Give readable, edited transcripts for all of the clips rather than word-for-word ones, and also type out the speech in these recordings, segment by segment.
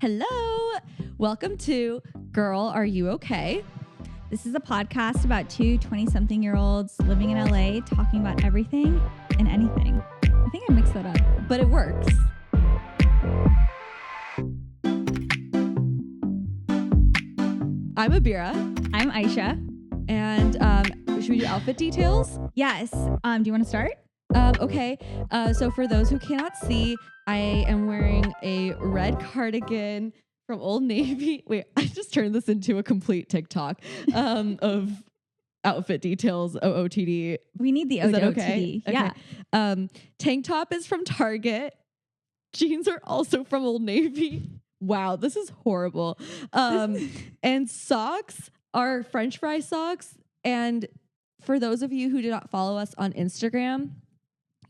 Hello. Welcome to Girl, Are You Okay? This is a podcast about two 20-something-year-olds living in LA talking about everything and anything. I think I mixed that up, but it works. I'm Abeera. I'm Ayesha. And should we do outfit details? Yes. Do you want to start? Okay. So for those who cannot see, I am wearing a red cardigan from Old Navy. Wait, I just turned this into a complete TikTok of outfit details, OOTD. We need the Is that OOTD. okay? Yeah. Tank top is from Target. Jeans are also from Old Navy. Wow, this is horrible. And socks are French fry socks. And for those of you who do not follow us on Instagram,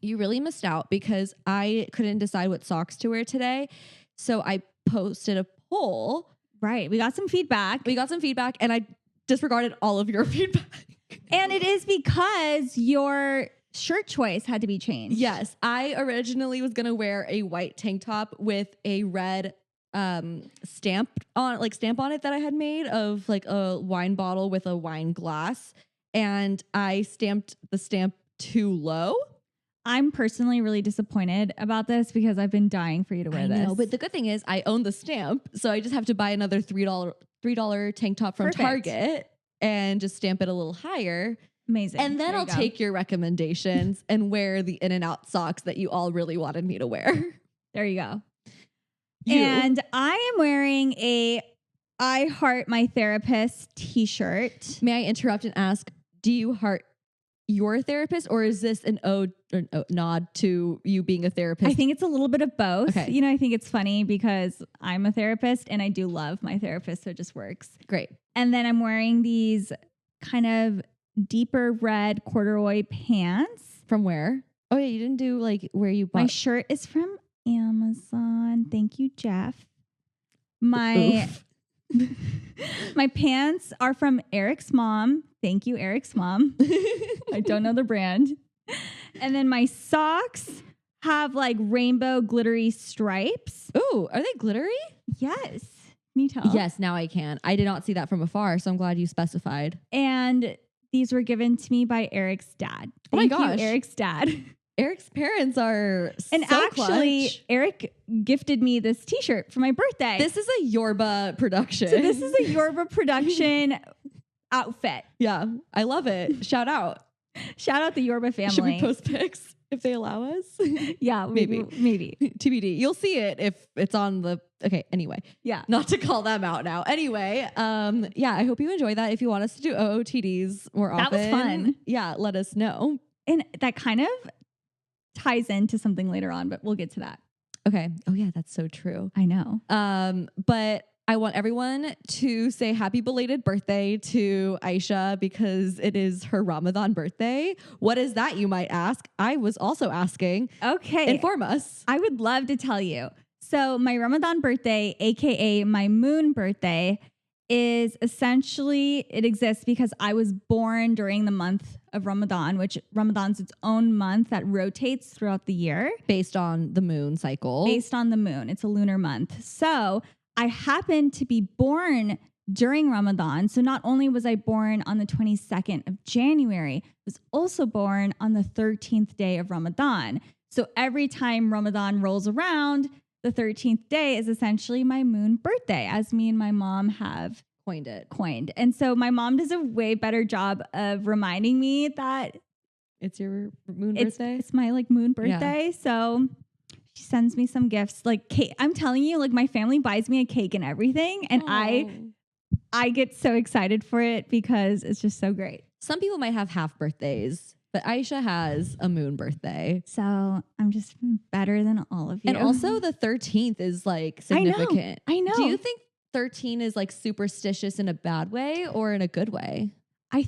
you really missed out because I couldn't decide what socks to wear today. So I posted a poll. Right. We got some feedback. And I disregarded all of your feedback. And it is because your shirt choice had to be changed. Yes. I originally was going to wear a white tank top with a red stamp on it that I had made of like a wine bottle with a wine glass. And I stamped the stamp too low. I'm personally really disappointed about this because I've been dying for you to wear this. I know, but the good thing is I own the stamp, so I just have to buy another $3 tank top from Target and just stamp it a little higher. Amazing. And then I'll take your recommendations and wear the in and out socks that you all really wanted me to wear. There you go. And I am wearing a I Heart My Therapist t-shirt. May I interrupt and ask, do you heart your therapist, or is this an nod to you being a therapist? I think it's a little bit of both. Okay. You know, I think it's funny because I'm a therapist and I do love my therapist, so it just works. Great. And then I'm wearing these kind of deeper red corduroy pants. From where? Oh yeah, you didn't do like where you bought. My shirt is from Amazon. Thank you, Jeff. My my pants are from Eric's mom. Thank you, Eric's mom. I don't know the brand. And then my socks have like rainbow glittery stripes. Oh, are they glittery? Yes. Can you tell? Yes, now I can. I did not see that from afar, so I'm glad you specified. And these were given to me by Eric's dad. Oh my gosh. You, Eric's dad. Eric's parents are and so actually, clutch. Eric gifted me this t-shirt for my birthday. This is a Yorba production. So this is a Yorba production outfit. Yeah, I love it. Shout out. Shout out the Yorba family. Should we post pics if they allow us? Yeah, maybe. TBD. You'll see it if it's on the... Okay, anyway. Yeah. Not to call them out now. Anyway, yeah, I hope you enjoy that. If you want us to do OOTDs more often. That was fun. Yeah, let us know. And that kind of ties into something later on, but we'll get to that. Okay. Oh yeah, that's so true. I know. But I want everyone to say happy belated birthday to Ayesha because it is her Ramadan birthday. What is that, you might ask? I was also asking. Okay. Inform us. I would love to tell you. So my Ramadan birthday, AKA my moon birthday, is essentially, it exists because I was born during the month of Ramadan, which Ramadan's its own month that rotates throughout the year. Based on the moon cycle. Based on the moon. It's a lunar month. So I happened to be born during Ramadan. So not only was I born on the 22nd of January, I was also born on the 13th day of Ramadan. So every time Ramadan rolls around, the 13th day is essentially my moon birthday, as me and my mom have coined. And so my mom does a way better job of reminding me that it's your moon birthday. It's my like moon birthday. Yeah. So she sends me some gifts, like cake. I'm telling you, like my family buys me a cake and everything. And I get so excited for it because it's just so great. Some people might have half birthdays, but Ayesha has a moon birthday. So I'm just better than all of you. And also the 13th is like significant. I know. Do you think 13 is like superstitious in a bad way or in a good way? I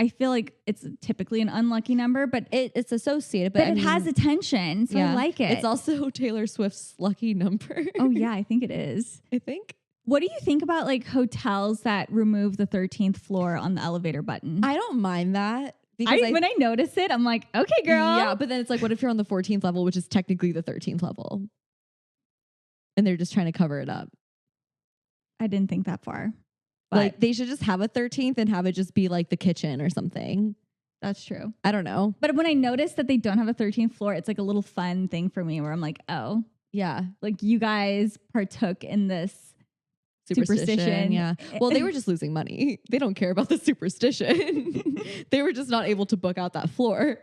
feel like it's typically an unlucky number, but it's associated. But it has attention, so I like it. It's also Taylor Swift's lucky number. Oh yeah, I think it is. I think. What do you think about like hotels that remove the 13th floor on the elevator button? I don't mind that. When I notice it, I'm like, okay, girl. Yeah, but then it's like, what if you're on the 14th level, which is technically the 13th level? and they're just trying to cover it up. I didn't think that far. But Like they should just have a 13th and have it just be like the kitchen or something. that's true. I don't know. But when I notice that they don't have a 13th floor, it's like a little fun thing for me where I'm like, oh, Yeah. like you guys partook in this superstition. Yeah. Well, they were just losing money. They don't care about the superstition. They were just not able to book out that floor.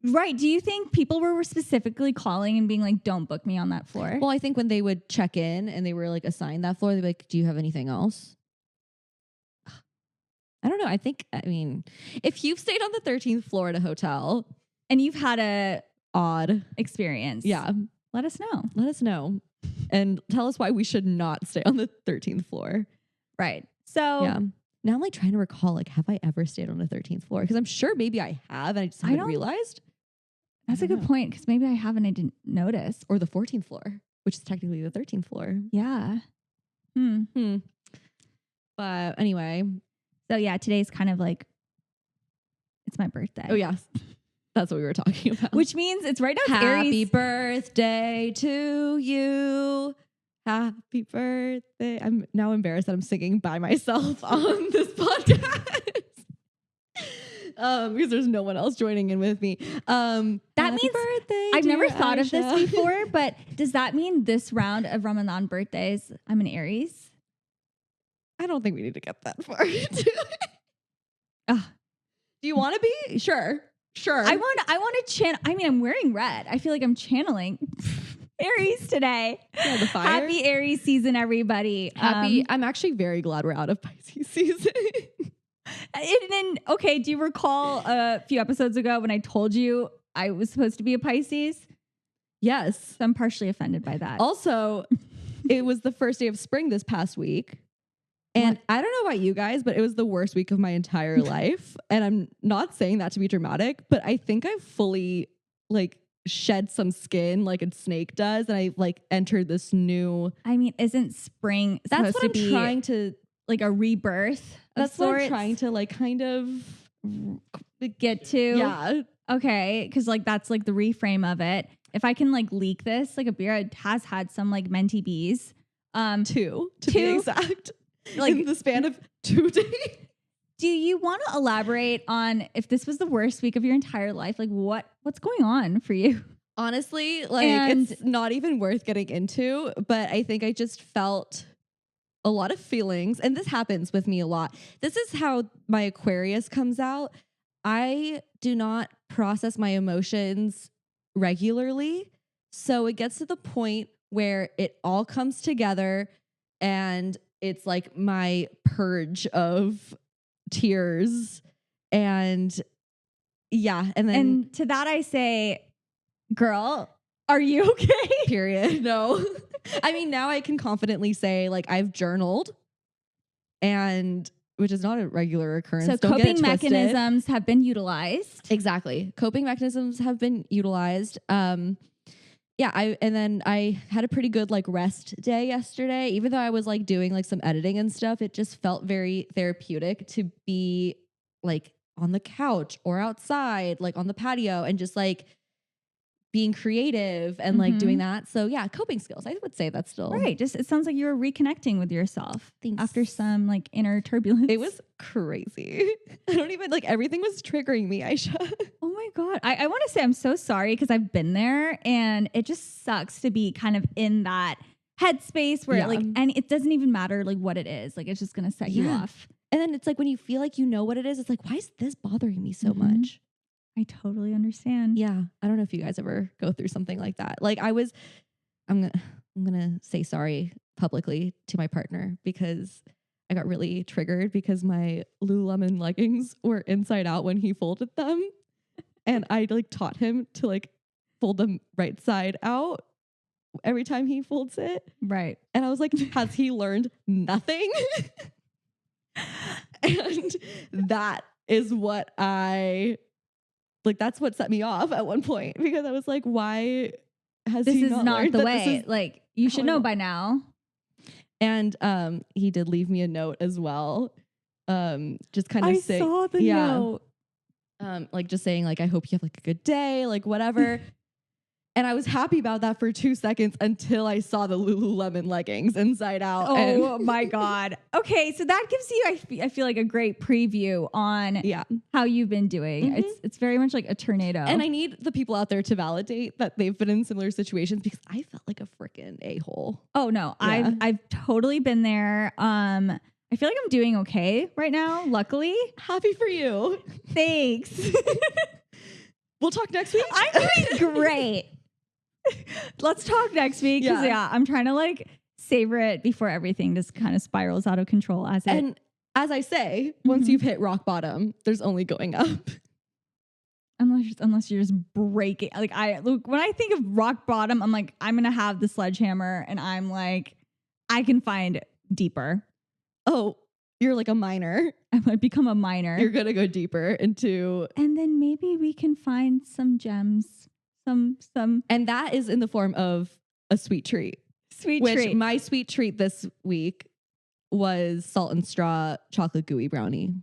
Right. Do you think people were specifically calling and being like, don't book me on that floor? Well, I think when they would check in and they were like assigned that floor, they'd be like, do you have anything else? I don't know. I mean, if you've stayed on the 13th floor at a hotel and you've had a odd experience. Yeah. Let us know. Let us know. And tell us why we should not stay on the 13th floor. Right. So Yeah. Now I'm like trying to recall, like, have I ever stayed on the 13th floor? Because I'm sure maybe I have and I just haven't realized. that's a good point because maybe I haven't. I didn't notice. Or the 14th floor, which is technically the 13th floor. Yeah. But anyway. So yeah, today's kind of like, it's my birthday. Oh, yes. That's what we were talking about. Which means it's right now. It's Happy Aries. birthday to you. Happy birthday. I'm now embarrassed that I'm singing by myself on this podcast. Because there's no one else joining in with me. That Happy means birthday, I've never dear thought of this Ayesha. before, but does that mean this round of Ramadan birthdays, I'm an Aries? I don't think we need to get that far into it. Ugh. Do you want to be? Sure. I want to channel. I mean, I'm wearing red. I feel like I'm channeling Aries today. Yeah, the fire. Happy Aries season, everybody. I'm actually very glad we're out of Pisces season. Okay, do you recall a few episodes ago when I told you I was supposed to be a Pisces? Yes. So I'm partially offended by that. Also, it was the first day of spring this past week. And I don't know about you guys, but it was the worst week of my entire life. And I'm not saying that to be dramatic, but I think I fully like shed some skin like a snake does. And I like entered this new. I mean, isn't spring That's supposed what to I'm be trying to. like a rebirth? That's what I'm trying to like kind of get to. Yeah. Okay. Cause like that's like the reframe of it. If I can like leak this, like Abeera has had some like Menty bees. Two to be exact. Like in the span of 2 days. Do you want to elaborate on if this was the worst week of your entire life? Like what's going on for you? Honestly, like it's not even worth getting into, but I think I just felt a lot of feelings, and this happens with me a lot. This is how my Aquarius comes out. I do not process my emotions regularly. So it gets to the point where it all comes together and it's like my purge of tears. And yeah. And to that I say, girl, are you okay? Period. No. I mean, now I can confidently say like I've journaled, and which is not a regular occurrence. So Don't coping mechanisms have been utilized. Exactly. Coping mechanisms have been utilized. Yeah, I had a pretty good like rest day yesterday. Even though I was like doing like some editing and stuff, it just felt very therapeutic to be like on the couch or outside, like on the patio, and just like being creative and like doing that. So yeah, coping skills. I would say that's still right. Just it sounds like you were reconnecting with yourself. Thanks. After some like inner turbulence. It was crazy. I don't even like everything was triggering me, Ayesha. Oh my God. I want to say I'm so sorry because I've been there and it just sucks to be kind of in that headspace where like, and it doesn't even matter like what it is. Like it's just going to set you off. And then it's like when you feel like you know what it is, it's like, why is this bothering me so much? I totally understand. Yeah. I don't know if you guys ever go through something like that. Like I'm gonna say sorry publicly to my partner because I got really triggered because my Lululemon leggings were inside out when he folded them. And I like taught him to like fold them right side out every time he folds it. Right. And I was like, has he learned nothing? And that is what that's what set me off at one point, because I was like, why has this he is not not learned the that way? Like you should know by now. And he did leave me a note as well. Just kind of saying, saw the note. like just saying like, I hope you have like a good day, like whatever. And I was happy about that for 2 seconds until I saw the Lululemon leggings inside out. Oh my God. Okay. So that gives you, I feel like a great preview on how you've been doing. It's very much like a tornado. And I need the people out there to validate that they've been in similar situations because I felt like a freaking a-hole. Oh no, I've totally been there. I feel like I'm doing okay right now. Luckily. Happy for you. Thanks. We'll talk next week. I'm doing great. Let's talk next week. Because I'm trying to like savor it before everything just kind of spirals out of control. And as I say, once you've hit rock bottom, there's only going up. Unless you're just breaking. Like when I think of rock bottom, I'm like, I'm going to have the sledgehammer and I'm like, I can find deeper. Oh, you're like a miner. I might become a miner. You're going to go deeper into. And then maybe we can find some gems. Some. And that is in the form of a sweet treat. Which my sweet treat this week was salt and straw chocolate gooey brownie.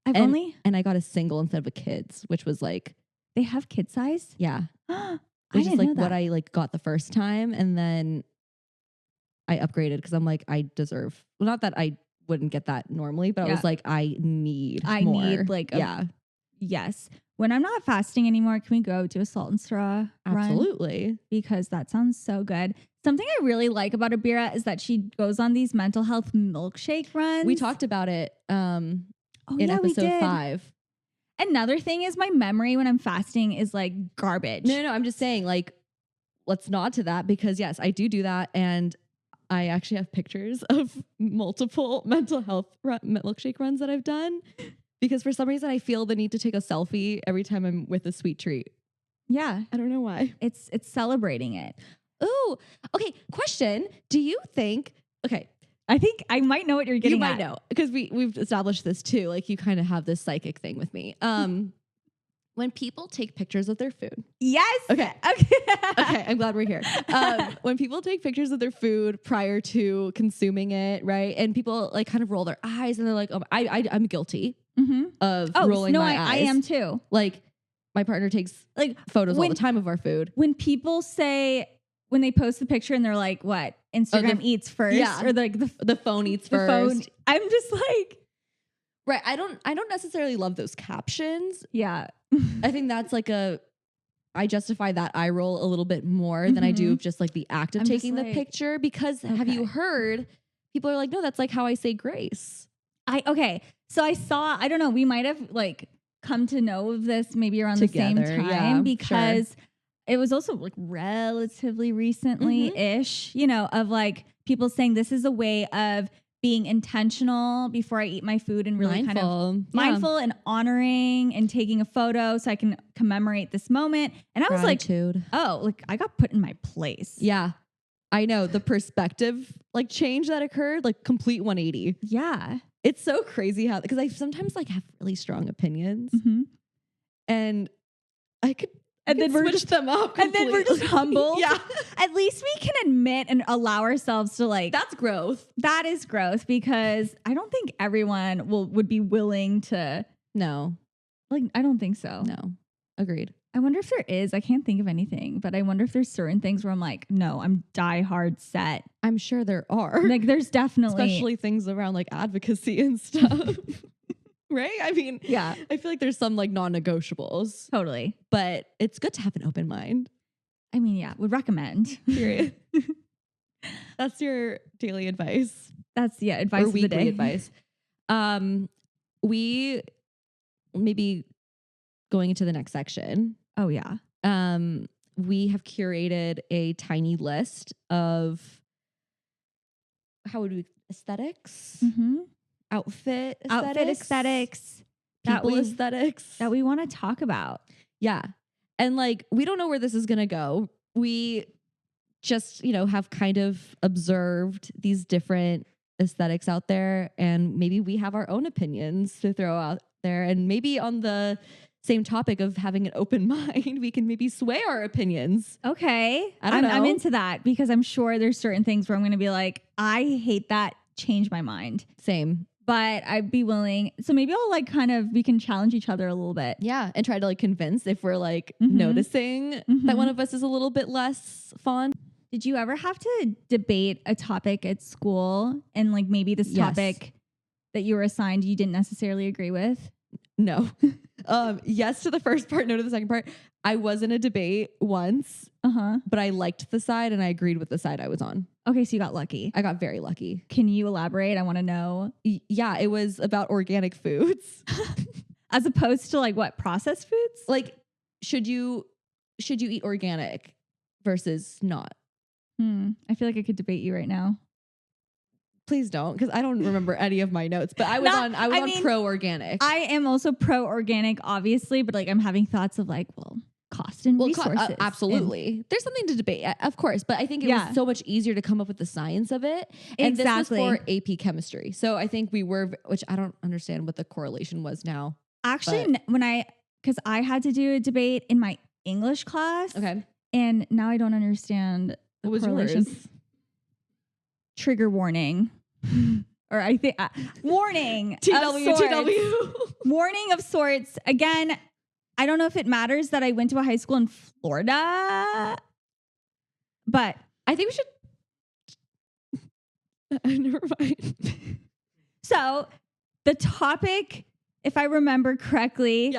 And I got a single instead of a kid's, which was like. They have kid size? Yeah. Which is like what I like got the first time. And then I upgraded because I'm like, I deserve, well, not that I wouldn't get that normally, but I was like, I need more. Like, yes. When I'm not fasting anymore, can we go do a salt and straw run? Absolutely. Because that sounds so good. Something I really like about Abeera is that she goes on these mental health milkshake runs. We talked about it in episode 5. Another thing is my memory when I'm fasting is like garbage. No, I'm just saying like, let's nod to that because yes, I do that. And I actually have pictures of multiple mental health milkshake runs that I've done. Because for some reason, I feel the need to take a selfie every time I'm with a sweet treat. Yeah. I don't know why. It's celebrating it. Oh, okay. Question. Do you think, okay. I think I might know what you're getting at. You might know. Because we've established this too. Like you kind of have this psychic thing with me. When people take pictures of their food. Yes. Okay. I'm glad we're here. When people take pictures of their food prior to consuming it, right? And people like kind of roll their eyes and they're like, oh, I'm guilty of rolling my eyes. I am too. Like my partner takes like photos all the time of our food. When people say, when they post the picture and they're like, what? Instagram eats first? Yeah. Or like the phone eats first. I'm just like. Right. I don't necessarily love those captions. Yeah. I think that's like I justify that eye roll a little bit more than I do of just like the act of taking the picture because have you heard people are like, no, that's like how I say grace. So I don't know, we might have like come to know of this maybe around together, the same time because it was also like relatively recently-ish, of like people saying this is a way of being intentional before I eat my food and really mindful and honoring and taking a photo so I can commemorate this moment. And I was like, oh, like I got put in my place. Yeah. I know the perspective like change that occurred, like complete 180. Yeah. It's so crazy how, because I sometimes like have really strong opinions and I could then we're just them up completely. And then we're just humble. Yeah. At least we can admit and allow ourselves to like. That's growth. That is growth because I don't think everyone would be willing to. No. Like, I don't think so. No. Agreed. I wonder if there is. I can't think of anything, but I wonder if there's certain things where I'm like, no, I'm die hard set. I'm sure there are. Like there's definitely. Especially things around like advocacy and stuff. Right? I mean, yeah. I feel like there's some like non-negotiables. Totally. But it's good to have an open mind. I mean, yeah, would recommend. Period. That's your daily advice. That's advice of the day. Advice. We maybe going into the next section. Oh yeah. We have curated a tiny list of aesthetics. Outfit aesthetics, people aesthetics that we want to talk about. Yeah. And like, we don't know where this is going to go. We just, have kind of observed these different aesthetics out there and maybe we have our own opinions to throw out there. And maybe on the same topic of having an open mind, we can maybe sway our opinions. Okay. I don't know. I'm into that because I'm sure there's certain things where I'm going to be like, I hate that. Change my mind. Same. but I'd be willing. So maybe I'll like we can challenge each other a little bit. Yeah. And try to like convince if we're like Mhm. noticing Mhm. that one of us is a little bit less fond. Did you ever have to debate a topic at school and like maybe this Yes. topic that you were assigned you didn't necessarily agree with? No. Yes to the first part, no to the second part. I was in a debate once, but I liked the side and I agreed with the side I was on. Okay, so you got lucky. I got very lucky. Can you elaborate? I want to know. Yeah, it was about organic foods. As opposed to like what, processed foods? Like, should you eat organic versus not? I feel like I could debate you right now. Please don't, because I don't remember any of my notes. But I was on pro organic. I am also pro organic, obviously, but like I'm having thoughts of like, well, cost and resources. Absolutely. There's something to debate, of course. But I think it was so much easier to come up with the science of it. And this was for AP chemistry. So I think we were, which I don't understand what the correlation was now. Actually, because I had to do a debate in my English class. Okay. And now I don't understand the what was correlation. Yours? Trigger warning. Or I think warning. TW. Warning of sorts. Again, I don't know if it matters that I went to a high school in Florida, but I think we should. Never mind. So the topic, if I remember correctly,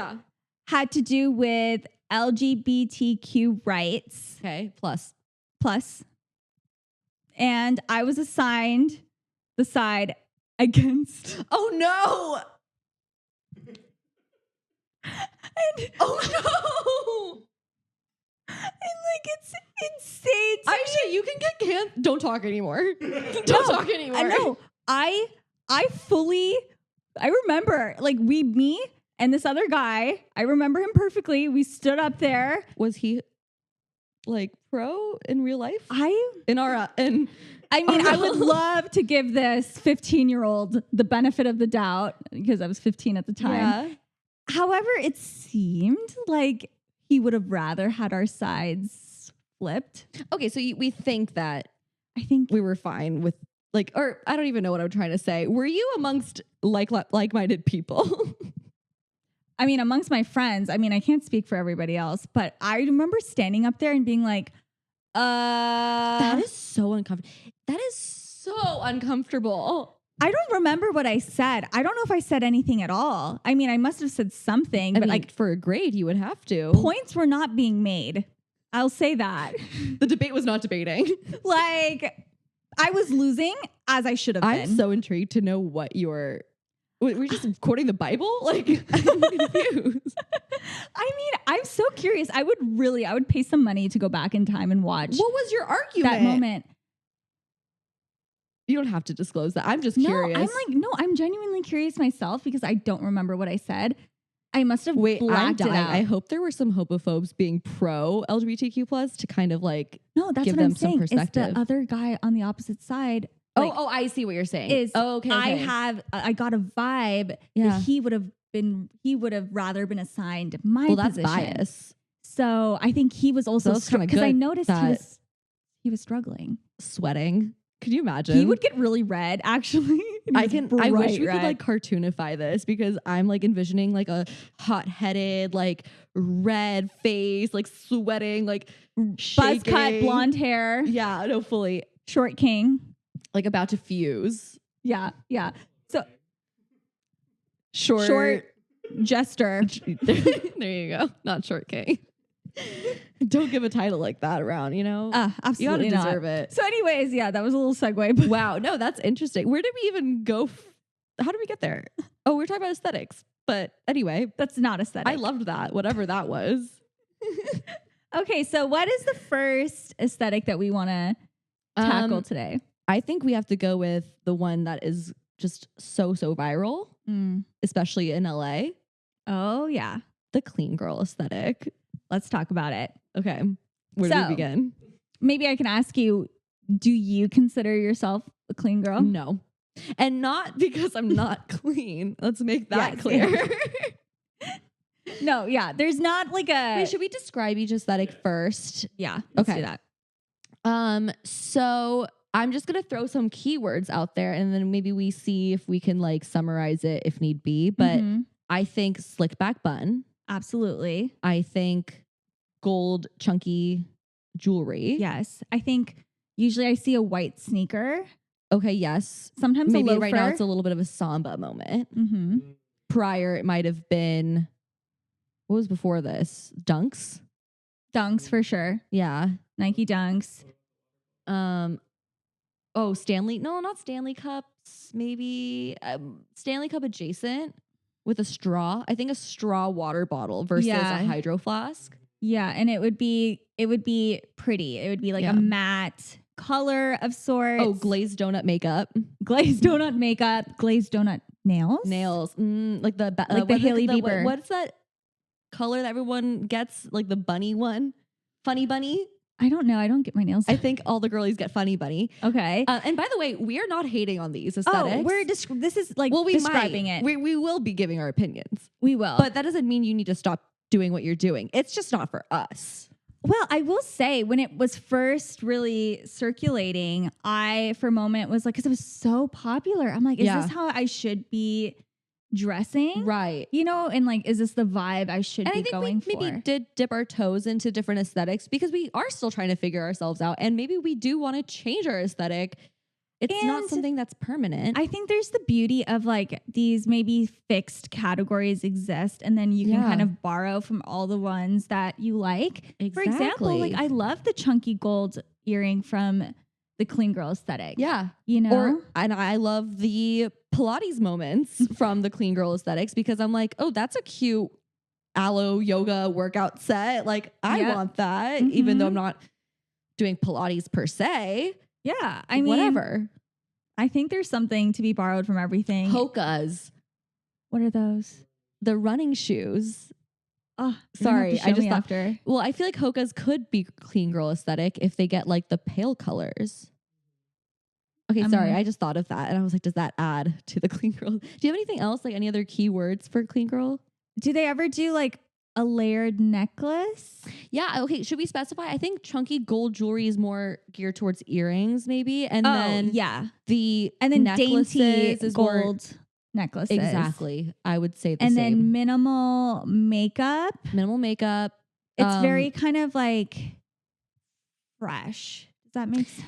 had to do with LGBTQ rights. Okay. Plus. And I was assigned the side against. Oh no! Oh no! And like it's insane. Ayesha, you can get canceled. Don't talk anymore. Don't talk anymore. I know. I remember like me and this other guy. I remember him perfectly. We stood up there. Was he like pro in real life? I would would love to give this 15-year-old the benefit of the doubt because I was 15 at the time. Yeah. However, it seemed like he would have rather had our sides flipped. Okay, so we think that I think we were fine with like, or I don't even know what I'm trying to say. Were you amongst like-minded people? I mean, amongst my friends, I mean, I can't speak for everybody else, but I remember standing up there and being like, that is so uncomfortable. That is so uncomfortable. I don't remember what I said. I don't know if I said anything at all. I mean, I must have said something, but like for a grade, you would have to. Points were not being made. I'll say that. The debate was not debating. Like, I was losing as I should have been. I'm so intrigued to know what your... We're just quoting the Bible? Like, I'm confused. I mean, I'm so curious. I would pay some money to go back in time and watch. What was your argument? That moment. You don't have to disclose that. I'm just curious. I'm genuinely curious myself because I don't remember what I said. I must have blacked it out. I hope there were some homophobes being pro LGBTQ plus to kind of like that's give what them I'm saying. some perspective. It's the other guy on the opposite side. Like, I see what you're saying. Okay. I got a vibe that he would have rather been assigned my position. That's bias. So I think he was also because I noticed he was struggling, sweating. Could you imagine? He would get really red. Actually, I wish we could like cartoonify this because I'm like envisioning like a hot-headed, like red face, like sweating, like buzz cut, blonde hair. Yeah, no, fully short king. Like about to fuse. Yeah. So short jester. There you go. Not short king. Don't give a title like that around, you know? Absolutely you gotta deserve it. So anyways, that was a little segue. But wow. No, that's interesting. Where did we even go? How did we get there? Oh, we're talking about aesthetics. But anyway. That's not aesthetic. I loved that. Whatever that was. Okay. So what is the first aesthetic that we want to tackle today? I think we have to go with the one that is just so viral, especially in LA. Oh, yeah. The clean girl aesthetic. Let's talk about it. Okay. Where do we begin? Maybe I can ask you, do you consider yourself a clean girl? No. And not because I'm not clean. Let's make that clear. No, yeah. There's not like a... Wait, should we describe each aesthetic first? Yeah. Let's do that. So I'm just going to throw some keywords out there and then maybe we see if we can like summarize it if need be. But I think slick back bun. Absolutely. I think gold chunky jewelry. Yes. I think usually I see a white sneaker. Okay, yes. Sometimes maybe a loafer. Right now it's a little bit of a samba moment. Prior it might have been, what was before this? Dunks? Dunks for sure. Yeah. Nike Dunks. Oh, Stanley. No, not Stanley Cups. Maybe Stanley Cup adjacent with a straw. I think a straw water bottle versus a hydro flask. Yeah, and it would be pretty. It would be like a matte color of sorts. Oh, glazed donut makeup. Glazed donut makeup. Glazed donut nails. Nails. Like the Hailey Bieber. What's that color that everyone gets? Like the bunny one? Funny bunny? I don't know. I don't get my nails done. I think all the girlies get funny bunny. Okay. And by the way, we are not hating on these aesthetics. Oh, this is like describing it. We will be giving our opinions. We will. But that doesn't mean you need to stop doing what you're doing. It's just not for us. Well, I will say when it was first really circulating, I for a moment was like, because it was so popular. I'm like, is this how I should be dressing? Right. You know, and like, is this the vibe I should be going for? I think we maybe did dip our toes into different aesthetics because we are still trying to figure ourselves out. And maybe we do want to change our aesthetic. It's not something that's permanent. I think there's the beauty of like these maybe fixed categories exist and then you can kind of borrow from all the ones that you like. Exactly. For example, like I love the chunky gold earring from the clean girl aesthetic. Yeah. You know? And I love the Pilates moments from the clean girl aesthetics because I'm like, oh, that's a cute aloe yoga workout set. Like I want that, even though I'm not doing Pilates per se. Yeah. I mean, whatever. I think there's something to be borrowed from everything. Hoka's. What are those? The running shoes. Oh, sorry. I just thought, after. Well, I feel like Hoka's could be clean girl aesthetic if they get like the pale colors. Okay, sorry. I just thought of that and I was like, does that add to the clean girl? Do you have anything else? Like any other keywords for clean girl? Do they ever do like a layered necklace? Yeah. Okay. Should we specify? I think chunky gold jewelry is more geared towards earrings, maybe. And then dainty is gold necklaces. Exactly. I would say the same. And then minimal makeup. Minimal makeup. It's very kind of like fresh. Does that make sense?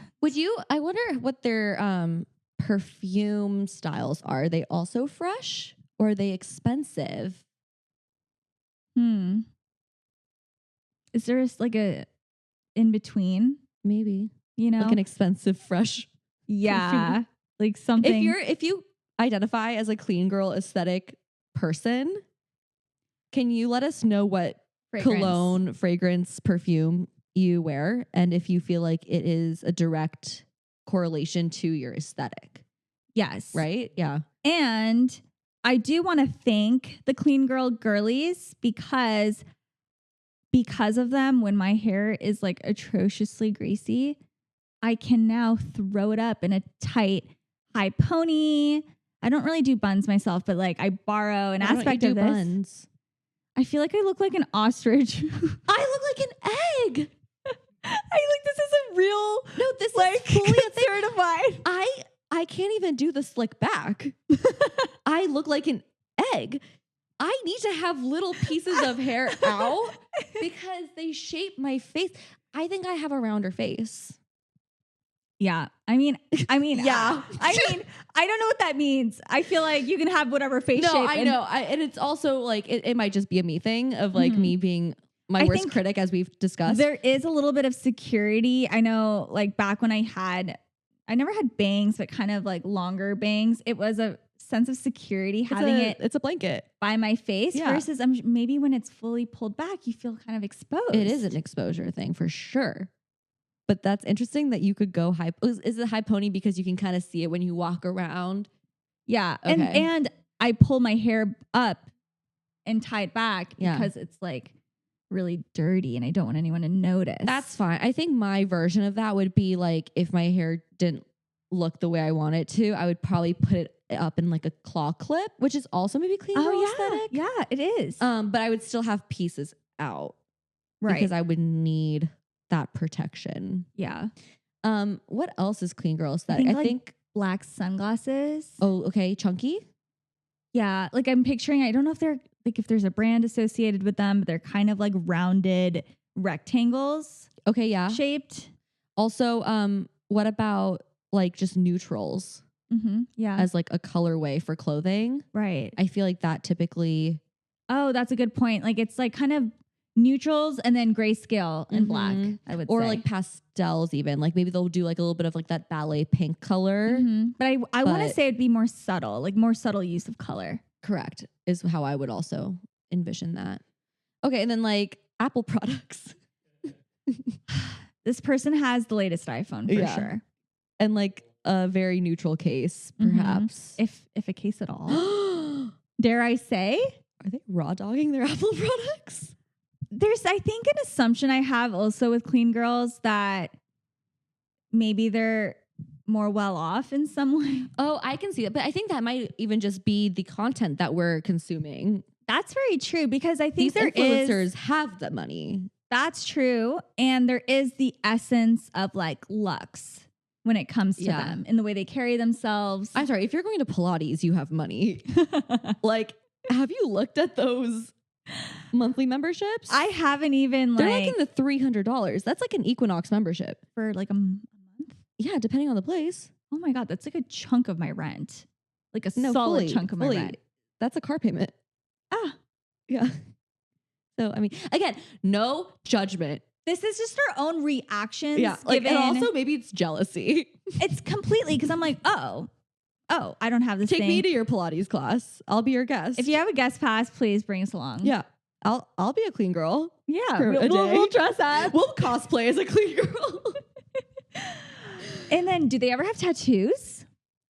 I wonder what their perfume styles are. Are they also fresh or are they expensive? Is there like a in between? Maybe. You know? Like an expensive, fresh. Yeah. Perfume. Like something. If you identify as a clean girl aesthetic person, can you let us know what cologne, fragrance, perfume you wear? And if you feel like it is a direct correlation to your aesthetic. Yes. Right? Yeah. And I do want to thank the clean girl girlies because of them, when my hair is like atrociously greasy, I can now throw it up in a tight high pony. I don't really do buns myself, but like I borrow an aspect of this. Buns? I feel like I look like an ostrich. I look like an egg. This is a real this like is fully a thing. concern of mine. I can't even do the slick back. I look like an egg. I need to have little pieces of hair out because they shape my face. I think I have a rounder face. Yeah. I mean, yeah. I mean, I don't know what that means. I feel like you can have whatever face shape. No, I know. And it's also like, it might just be a me thing of like me being my worst critic, as we've discussed. There is a little bit of security. I know like back when I never had bangs, but kind of like longer bangs. It was a sense of security having it's a blanket by my face versus maybe when it's fully pulled back, you feel kind of exposed. It is an exposure thing for sure. But that's interesting that you could go high. Is it high pony because you can kind of see it when you walk around? Yeah. Okay. And I pull my hair up and tie it back because it's like really dirty and I don't want anyone to notice. That's fine. I think my version of that would be like if my hair didn't look the way I want it to, I would probably put it up in like a claw clip, which is also maybe clean girl aesthetic. Yeah, it is. But I would still have pieces out. Right. Because I would need that protection. Yeah. What else is clean girl I aesthetic? think, I like, think black sunglasses. oh, okay, chunky. Yeah, like I'm picturing, I don't know if they're like if there's a brand associated with them, but they're kind of like rounded rectangles Okay, yeah. shaped. Also, what about like just neutrals Yeah. as like a colorway for clothing? Right. I feel like that typically Oh, that's a good point. Like it's like kind of neutrals and then grayscale and black, I would or say. like pastels even. Like maybe they'll do like a little bit of like that ballet pink color. But I want to But- say it'd be more subtle, like more subtle use of color. Correct is how I would also envision that. Okay, and then like Apple products. This person has the latest iPhone for Yeah. sure. And like a very neutral case, Mhm. perhaps. If a case at all. Are Dare I say? they raw dogging their Apple products? There's, I think, an assumption I have also with clean girls that maybe they're more well off in some way. Oh, I can see it. But I think that might even just be the content that we're consuming. That's very true because I These think there influencers is. have the money. That's true. And there is the essence of like luxe when it comes to Yeah. them in the way they carry themselves. I'm sorry, if you're going to Pilates, you have money. Like, have you looked at those monthly memberships? I haven't even They're like like in the $300. That's like an Equinox membership. for like a month. Yeah, depending on the place. Oh my God, that's like a chunk of my rent. Like a No, solid fully, chunk of my fully. rent. That's a car payment. Ah, Yeah. So, I mean, again, no judgment. this is just our own reactions. Yeah. Like, given, and also maybe it's jealousy. it's completely because I'm like, oh, I don't have this Take thing. me to your Pilates class. I'll be your guest. If you have a guest pass, please bring us along. Yeah. I'll be a clean girl. Yeah. For a day. We'll dress up. We'll cosplay as a clean girl. And then do they ever have tattoos?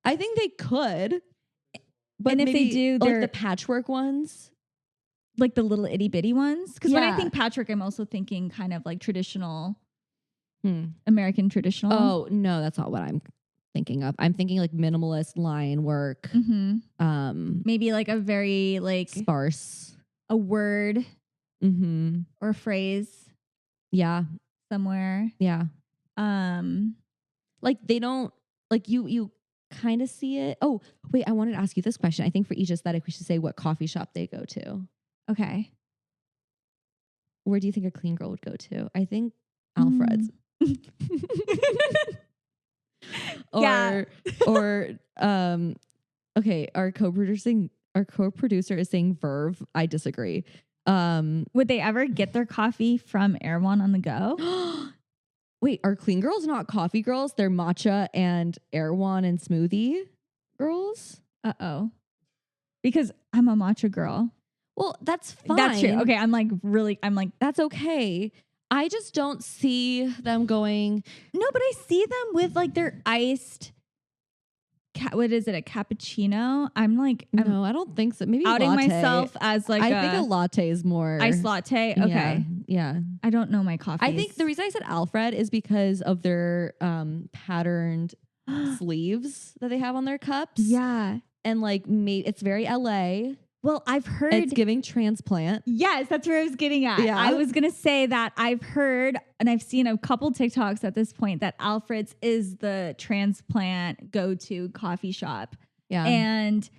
I think they could. But And if they maybe, do, like they're- the patchwork ones. Like the little itty bitty ones? Because when I Yeah. think patchwork, I'm also thinking kind of like traditional, Hmm. American traditional. Oh, no, that's not what I'm thinking of. I'm thinking like minimalist line work. Maybe like a very like Sparse. a word or a phrase Yeah. somewhere. Yeah. Um, Like they don't like you kind of see it. Oh, wait, I wanted to ask you this question. I think for each aesthetic, we should say what coffee shop they go to. okay. Where do you think a clean girl would go to? I think Alfred's. Yeah. or okay, our co-producer is saying Verve. I disagree. Would they ever get their coffee from Erewhon on the go? Wait, are clean girls not coffee girls? They're matcha and Erewhon and smoothie girls? Uh-oh. Because I'm a matcha girl. Well, that's fine. That's true. Okay, I'm like That's okay. I just don't see them going. no, but I see them with like their iced what is it, a cappuccino? I'm No, I don't think so. Maybe outing latte. myself as like I think a latte is more iced latte. Okay. Yeah. I don't know my coffee. I think the reason I said Alfred is because of their patterned sleeves that they have on their cups. Yeah. And like it's very LA. Well, I've heard It's giving transplant. Yes, that's where I was getting at. Yeah. I was going to say that I've heard and I've seen a couple TikToks at this point that Alfred's is the transplant go-to coffee shop. Yeah. And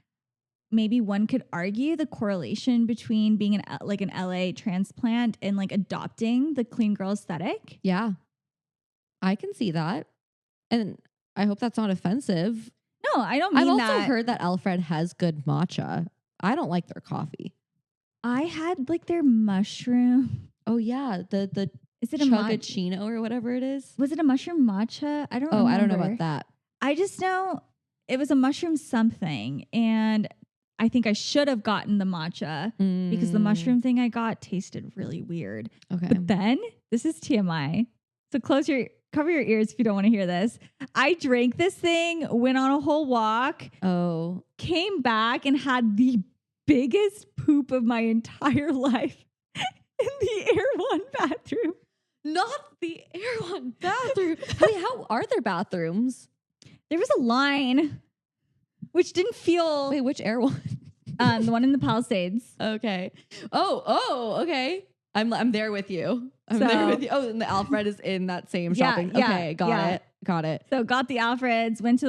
maybe one could argue the correlation between being an LA transplant and like adopting the clean girl aesthetic. Yeah. I can see that. And I hope that's not offensive. No, I don't mean I've that. also heard that Alfred has good matcha. I don't like their coffee. I had like their mushroom. Oh yeah, the Is it a matcha? chugachino or whatever it is. Was it a mushroom matcha? I don't Oh, remember. I don't know about that. I just know it was a mushroom something. And I think I should have gotten the matcha because the mushroom thing I got tasted really weird. Okay. But then, this is TMI. So cover your ears if you don't want to hear this. I drank this thing, went on a whole walk, Oh, came back and had the biggest poop of my entire life in the Air One bathroom. not the Air bathroom. I mean, how are their bathrooms? There was a line, which didn't feel Wait, which Air One? the one in the Palisades. Okay. Oh, okay. I'm there with you. I'm So- there with you. Oh, and the Alfred is in that same Yeah, shopping. yeah, Okay, got yeah. it. Got it. So got the Alfreds, went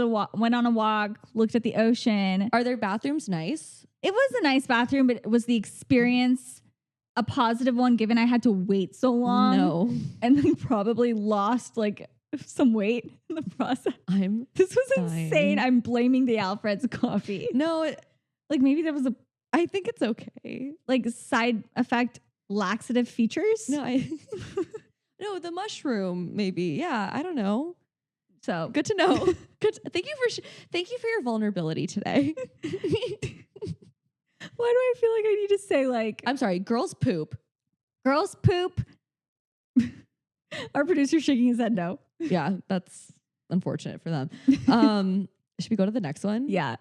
on a walk, looked at the ocean. Are their bathrooms nice? It was a nice bathroom, but it was the experience a positive one given I had to wait so long? No. And then probably lost like some weight in the process. This was insane. I'm blaming the Alfred's coffee. No, like maybe there was I think it's okay. Like side effect laxative features. No, no, the mushroom maybe. Yeah, I don't know. So good to know. Good. Thank you for your vulnerability today. Why do I feel like I need to say like I'm sorry, girls poop. Girls poop. Our producer's shaking his head no. Yeah, that's unfortunate for them. Should we go to the next one? Yeah.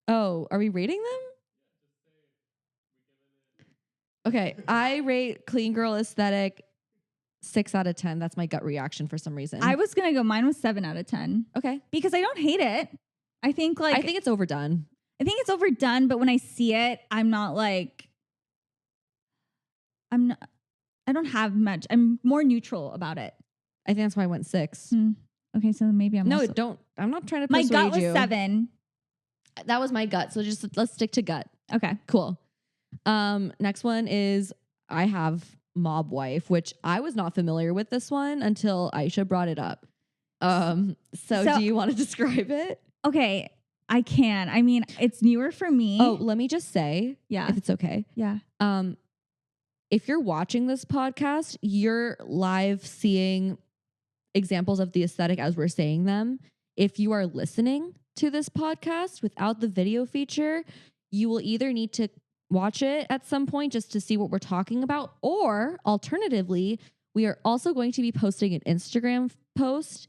Oh, are we rating them? Okay, I rate Clean Girl Aesthetic 6 out of 10. That's my gut reaction for some reason. I was gonna go. Mine was 7 out of 10. Okay, because I don't hate it. I think it's overdone. I think it's overdone, but when I see it, I'm not like. I don't have much. I'm more neutral about it. I think that's why I went 6. Okay, so maybe I'm. I'm not trying to. My gut was you. 7. That was my gut. So just let's stick to gut. Okay, cool. Next one is I have Mob Wife, which I was not familiar with this one until Ayesha brought it up. So do you want to describe it? Okay, I can. I mean, it's newer for me. Oh, let me just say, yeah, if it's okay. Yeah. If you're watching this podcast, you're live seeing examples of the aesthetic as we're saying them. If you are listening to this podcast without the video feature, you will either need to watch it at some point just to see what we're talking about, or alternatively, we are also going to be posting an Instagram post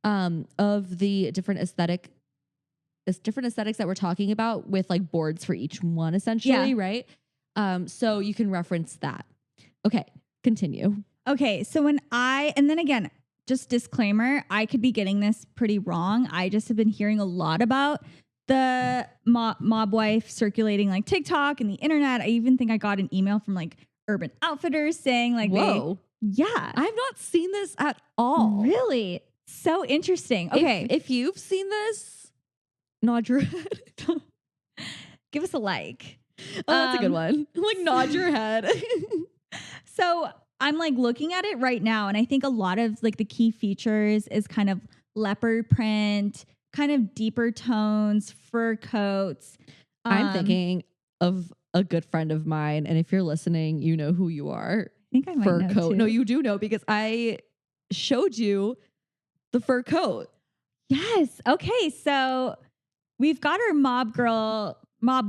of the different aesthetics that we're talking about with like boards for each one, essentially, right? So you can reference that. Okay, continue. Okay, so and then again, just disclaimer, I could be getting this pretty wrong. I just have been hearing a lot about the mob wife circulating like TikTok and the internet. I even think I got an email from like Urban Outfitters saying like, whoa. Yeah. I've not seen this at all. Really? So interesting. Okay. If you've seen this, nod your head. Give us a like. Oh, that's a good one. Like nod your head. So I'm like looking at it right now, and I think a lot of like the key features is kind of leopard print, kind of deeper tones, fur coats. I'm thinking of a good friend of mine, and if you're listening, you know who you are. I think I might fur know coat. too. No, you do know because I showed you the fur coat. Yes. Okay. So we've got our mob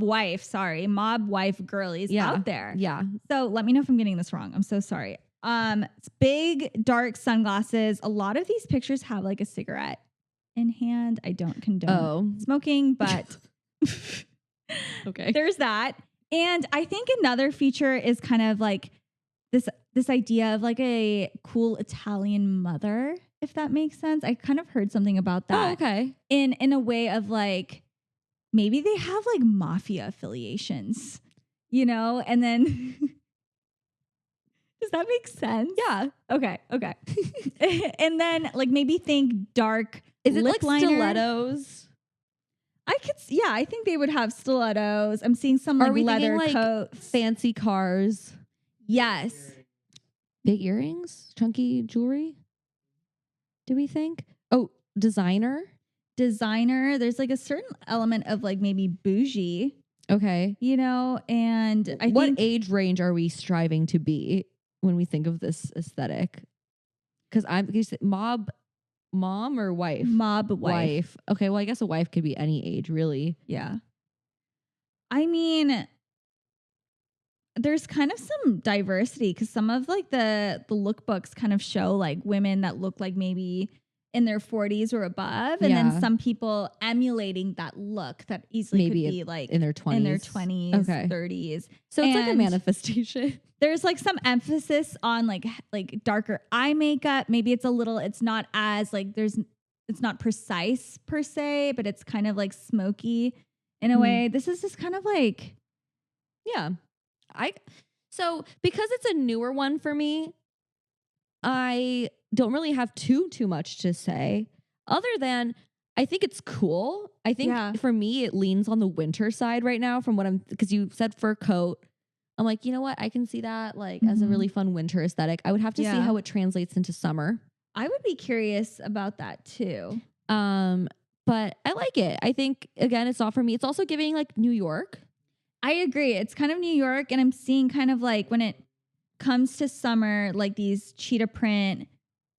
wife girlies out there. Yeah. So let me know if I'm getting this wrong. I'm so sorry. It's big, dark sunglasses. A lot of these pictures have like a cigarette in hand. I don't condone smoking, but okay. There's that. And I think another feature is kind of like this idea of like a cool Italian mother, if that makes sense. I kind of heard something about that. Oh, okay. In a way of like, maybe they have like mafia affiliations, you know? And then does that make sense? Yeah. Okay. And then like maybe think dark. Is it lip like liner. stilettos? I think they would have stilettos. I'm seeing some like leather coats. Fancy cars. Yes. Big earrings? Chunky jewelry? Do we think? Oh, designer. There's like a certain element of like maybe bougie. Okay. You know, and what age range are we striving to be when we think of this aesthetic? Because mob mom or wife? Mob wife. Okay, well, I guess a wife could be any age, really. Yeah. I mean, there's kind of some diversity because some of like the lookbooks kind of show like women that look like maybe in their 40s or above, and then some people emulating that look that easily maybe could be like in their 20s, okay. 30s. So it's like a manifestation. There's like some emphasis on like darker eye makeup. Maybe it's not as like it's not precise per se, but it's kind of like smoky in a way. This is just kind of like, yeah. So because it's a newer one for me, I don't really have too much to say other than I think it's cool. I think for me, it leans on the winter side right now from what because you said fur coat. I'm like, you know what? I can see that like as a really fun winter aesthetic. I would have to see how it translates into summer. I would be curious about that too. But I like it. I think, again, it's not for me. It's also giving like New York. I agree. It's kind of New York. And I'm seeing kind of like when it comes to summer, like these cheetah print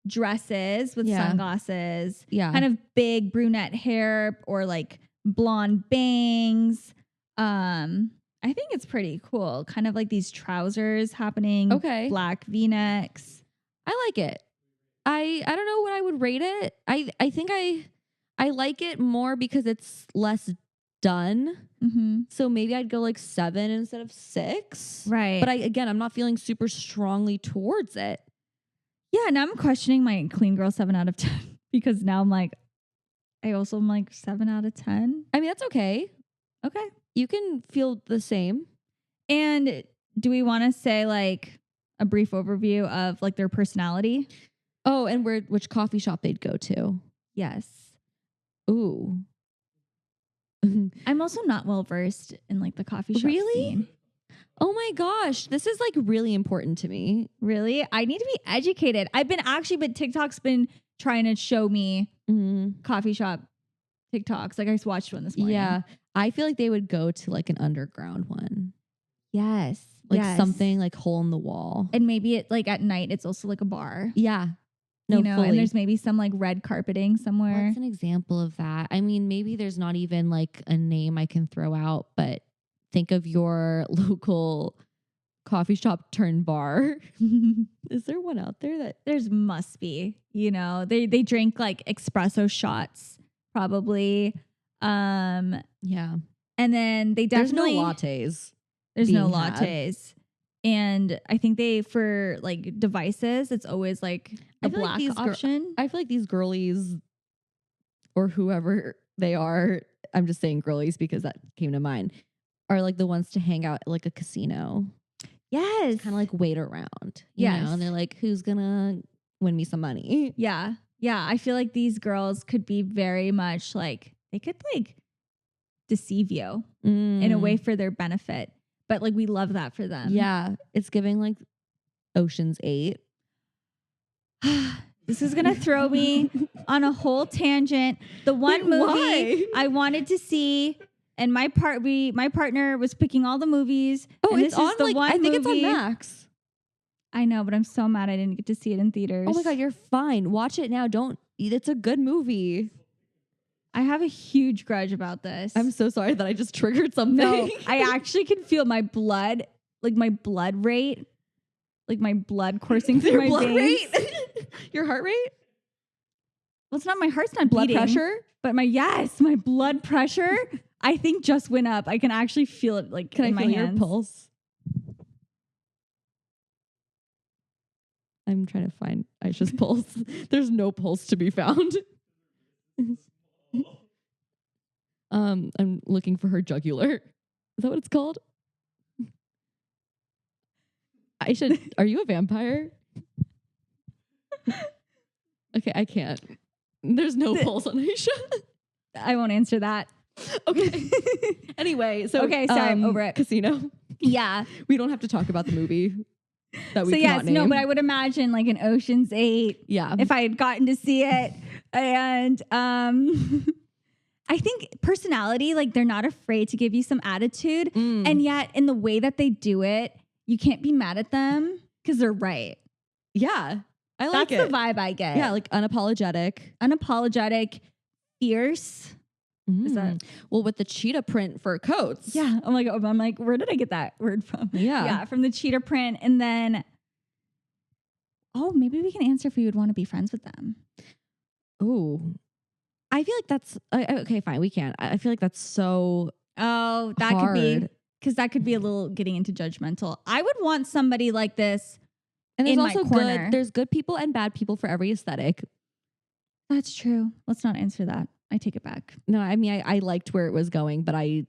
dresses with sunglasses, kind of big brunette hair or like blonde bangs. I think it's pretty cool. Kind of like these trousers happening. Okay. Black V-necks. I like it. I don't know what I would rate it. I think I like it more because it's less done. So maybe I'd go like 7 instead of 6. Right. But I'm not feeling super strongly towards it. Yeah, now I'm questioning my clean girl 7 out of 10 because now I'm like, I also am like 7 out of 10. I mean, that's okay. Okay. You can feel the same. And do we want to say like a brief overview of like their personality? Oh, and which coffee shop they'd go to? Yes. Ooh. I'm also not well versed in like the coffee shop scene. Oh my gosh, this is like really important to me. Really? I need to be educated. But TikTok's been trying to show me coffee shop TikToks. Like I just watched one this morning. Yeah. I feel like they would go to like an underground one. Yes. Like something like hole in the wall. And maybe it like at night, it's also like a bar. Yeah. No, fully. And there's maybe some like red carpeting somewhere. What's an example of that? I mean, maybe there's not even like a name I can throw out, but think of your local coffee shop turned bar. Is there one out there that there's must be, they drink like espresso shots probably. Yeah. And then they definitely There's no lattes. And I think for like devices, it's always like a black option. I feel like these girlies or whoever they are, I'm just saying girlies because that came to mind, are like the ones to hang out at like a casino. Yes. Kind of like wait around. You know? And they're like, who's gonna win me some money? Yeah. Yeah. I feel like these girls could be very much like, they could like deceive you in a way for their benefit. But like, we love that for them. Yeah. It's giving like Ocean's 8. This is going to throw me on a whole tangent. The one movie I wanted to see, and my partner was picking all the movies. Oh, and it's on I think it's on Max. I know, but I'm so mad I didn't get to see it in theaters. Oh my God, you're fine. Watch it now. It's a good movie. I have a huge grudge about this. I'm so sorry that I just triggered something. No, I actually can feel my blood, like my blood rate, like my blood coursing through my veins. Rate? Your heart rate? Well, it's not, my heart's not blood beating, pressure, but my blood pressure, I think just went up. I can actually feel it like in my hands. Your pulse? I'm trying to find Aisha's pulse. There's no pulse to be found. I'm looking for her jugular. Is that what it's called? Aisha, are you a vampire? Okay, I can't. There's no pulse on Aisha. I won't answer that. Okay. Anyway, so okay, sorry, I'm over it. Casino. Yeah. We don't have to talk about the movie that we cannot name. No, but I would imagine like an Ocean's 8. Yeah. If I had gotten to see it. And I think personality, like they're not afraid to give you some attitude. And yet in the way that they do it, you can't be mad at them because they're right. Yeah. I like That's the vibe I get. Yeah, like unapologetic, fierce. Is that with the cheetah print fur coats? Yeah. I'm like, where did I get that word from? Yeah, from the cheetah print, and then maybe we can answer if we would want to be friends with them. Oh, I feel like that's okay. Fine, we can. I feel like that's so. Oh, that hard. Could be because that could be a little getting into judgmental. I would want somebody like this. And there's in also my corner. There's good people and bad people for every aesthetic. That's true. Let's not answer that. I take it back. No, I mean, I liked where it was going, but I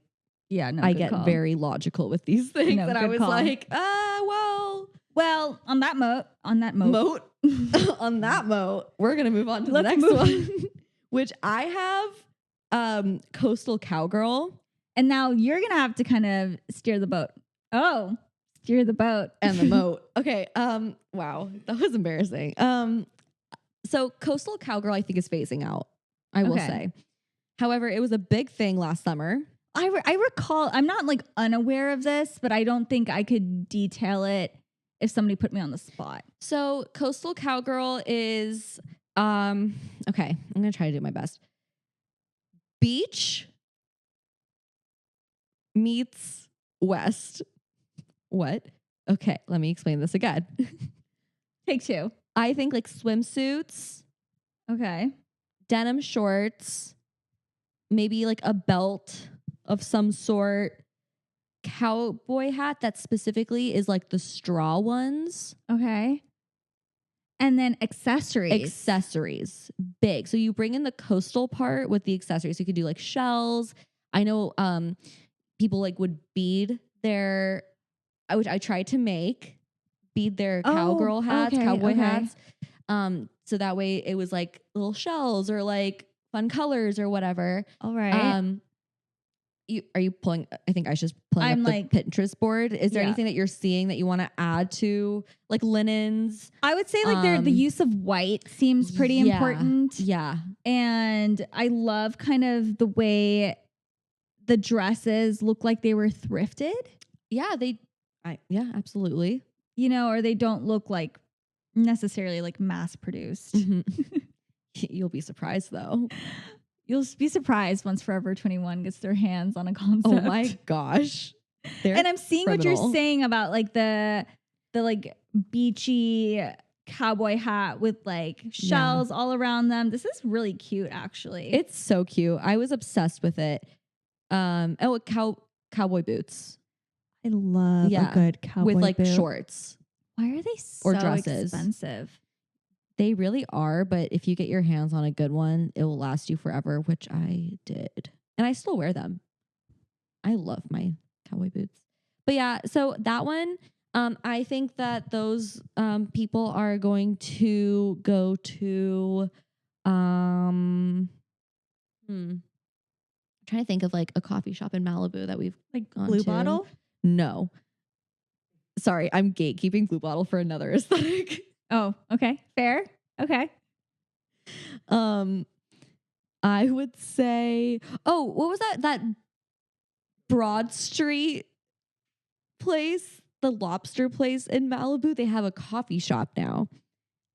get very logical with these things. And I was like, well, on that moat. on that note, we're gonna move on to the Let's next move. one, which I have Coastal Cowgirl. And now you're gonna have to kind of steer the boat. Oh, steer the boat And the moat. Okay. Wow, that was embarrassing. So Coastal Cowgirl, I think, is phasing out. I will say. However, it was a big thing last summer. I recall. I'm not like unaware of this, but I don't think I could detail it if somebody put me on the spot. So Coastal Cowgirl is okay. I'm gonna try to do my best. Beach meets West. What? Okay, let me explain this again. Take two. I think like swimsuits, Okay. denim shorts, maybe like a belt of some sort, cowboy hat that specifically is like the straw ones. Okay. And then accessories. Accessories, big. So you bring in the coastal part with the accessories. You could do like shells. I know people like would bead their, which I tried to make, bead their cowgirl hats, cowboy hats. So that way it was like little shells or like fun colors or whatever. All right. Are you pulling? I think Aisha's pulling I'm up the like, Pinterest board. Is there anything that you're seeing that you want to add to like linens? I would say like the use of white seems pretty important. Yeah. And I love kind of the way the dresses look like they were thrifted. Yeah, yeah, absolutely. You know, or they don't look like necessarily like mass produced. You'll be surprised though. You'll be surprised once Forever 21 gets their hands on a concept. Oh my gosh. And I'm seeing criminal. what you're saying about like the like beachy cowboy hat with like shells all around them. This is really cute actually. It's so cute. I was obsessed with it. Cowboy boots. I love a good cowboy with like boot. Shorts. Why are they so dresses. expensive? They really are, but if you get your hands on a good one, it will last you forever, which I did. And I still wear them. I love my cowboy boots. But yeah, so that one, I think that those people are going to go to I'm trying to think of like a coffee shop in Malibu that we've Like gone Blue to. Bottle? No. Sorry, I'm gatekeeping Blue Bottle for another aesthetic. Oh, okay. Fair. Okay. I would say, what was that Broad Street place, the lobster place in Malibu? They have a coffee shop now.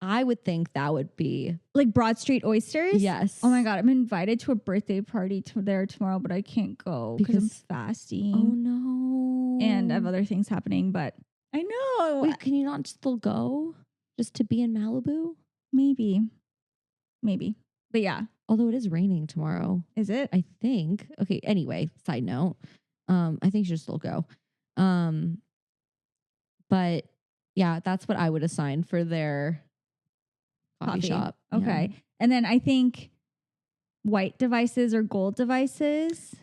I would think that would be like Broad Street Oysters. Yes. Oh my God, I'm invited to a birthday party there tomorrow, but I can't go because I'm fasting. Oh no! And I have other things happening, but I know. Wait, can you not still go just to be in Malibu? Maybe, but yeah. Although it is raining tomorrow. Is it? I think. Okay. Anyway, side note. I think you should still go. But yeah, that's what I would assign for their coffee shop. Okay. Yeah. And then I think white devices or gold devices.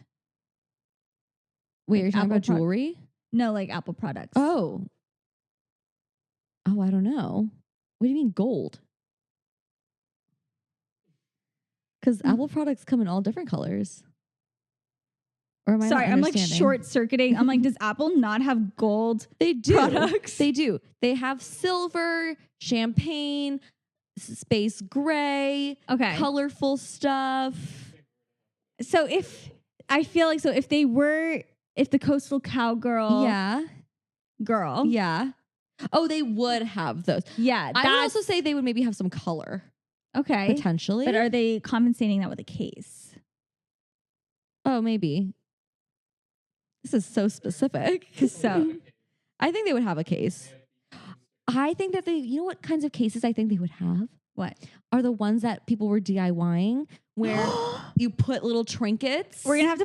Wait, like you're talking about jewelry? No, like Apple products. Oh, I don't know. What do you mean gold? Because Apple products come in all different colors. Or am I Sorry, not I'm like understanding? short circuiting. I'm like, does Apple not have gold They do. products? They do. They have silver, champagne, space gray, Okay. colorful stuff. So if the Coastal Cowgirl girl. Yeah. Oh, they would have those. Yeah. I would also say they would maybe have some color. Okay. Potentially. But are they compensating that with a case? Oh, maybe. This is so specific. So I think they would have a case. I think that you know what kinds of cases I think they would have? What? Are the ones that people were DIYing where you put little trinkets. We're gonna have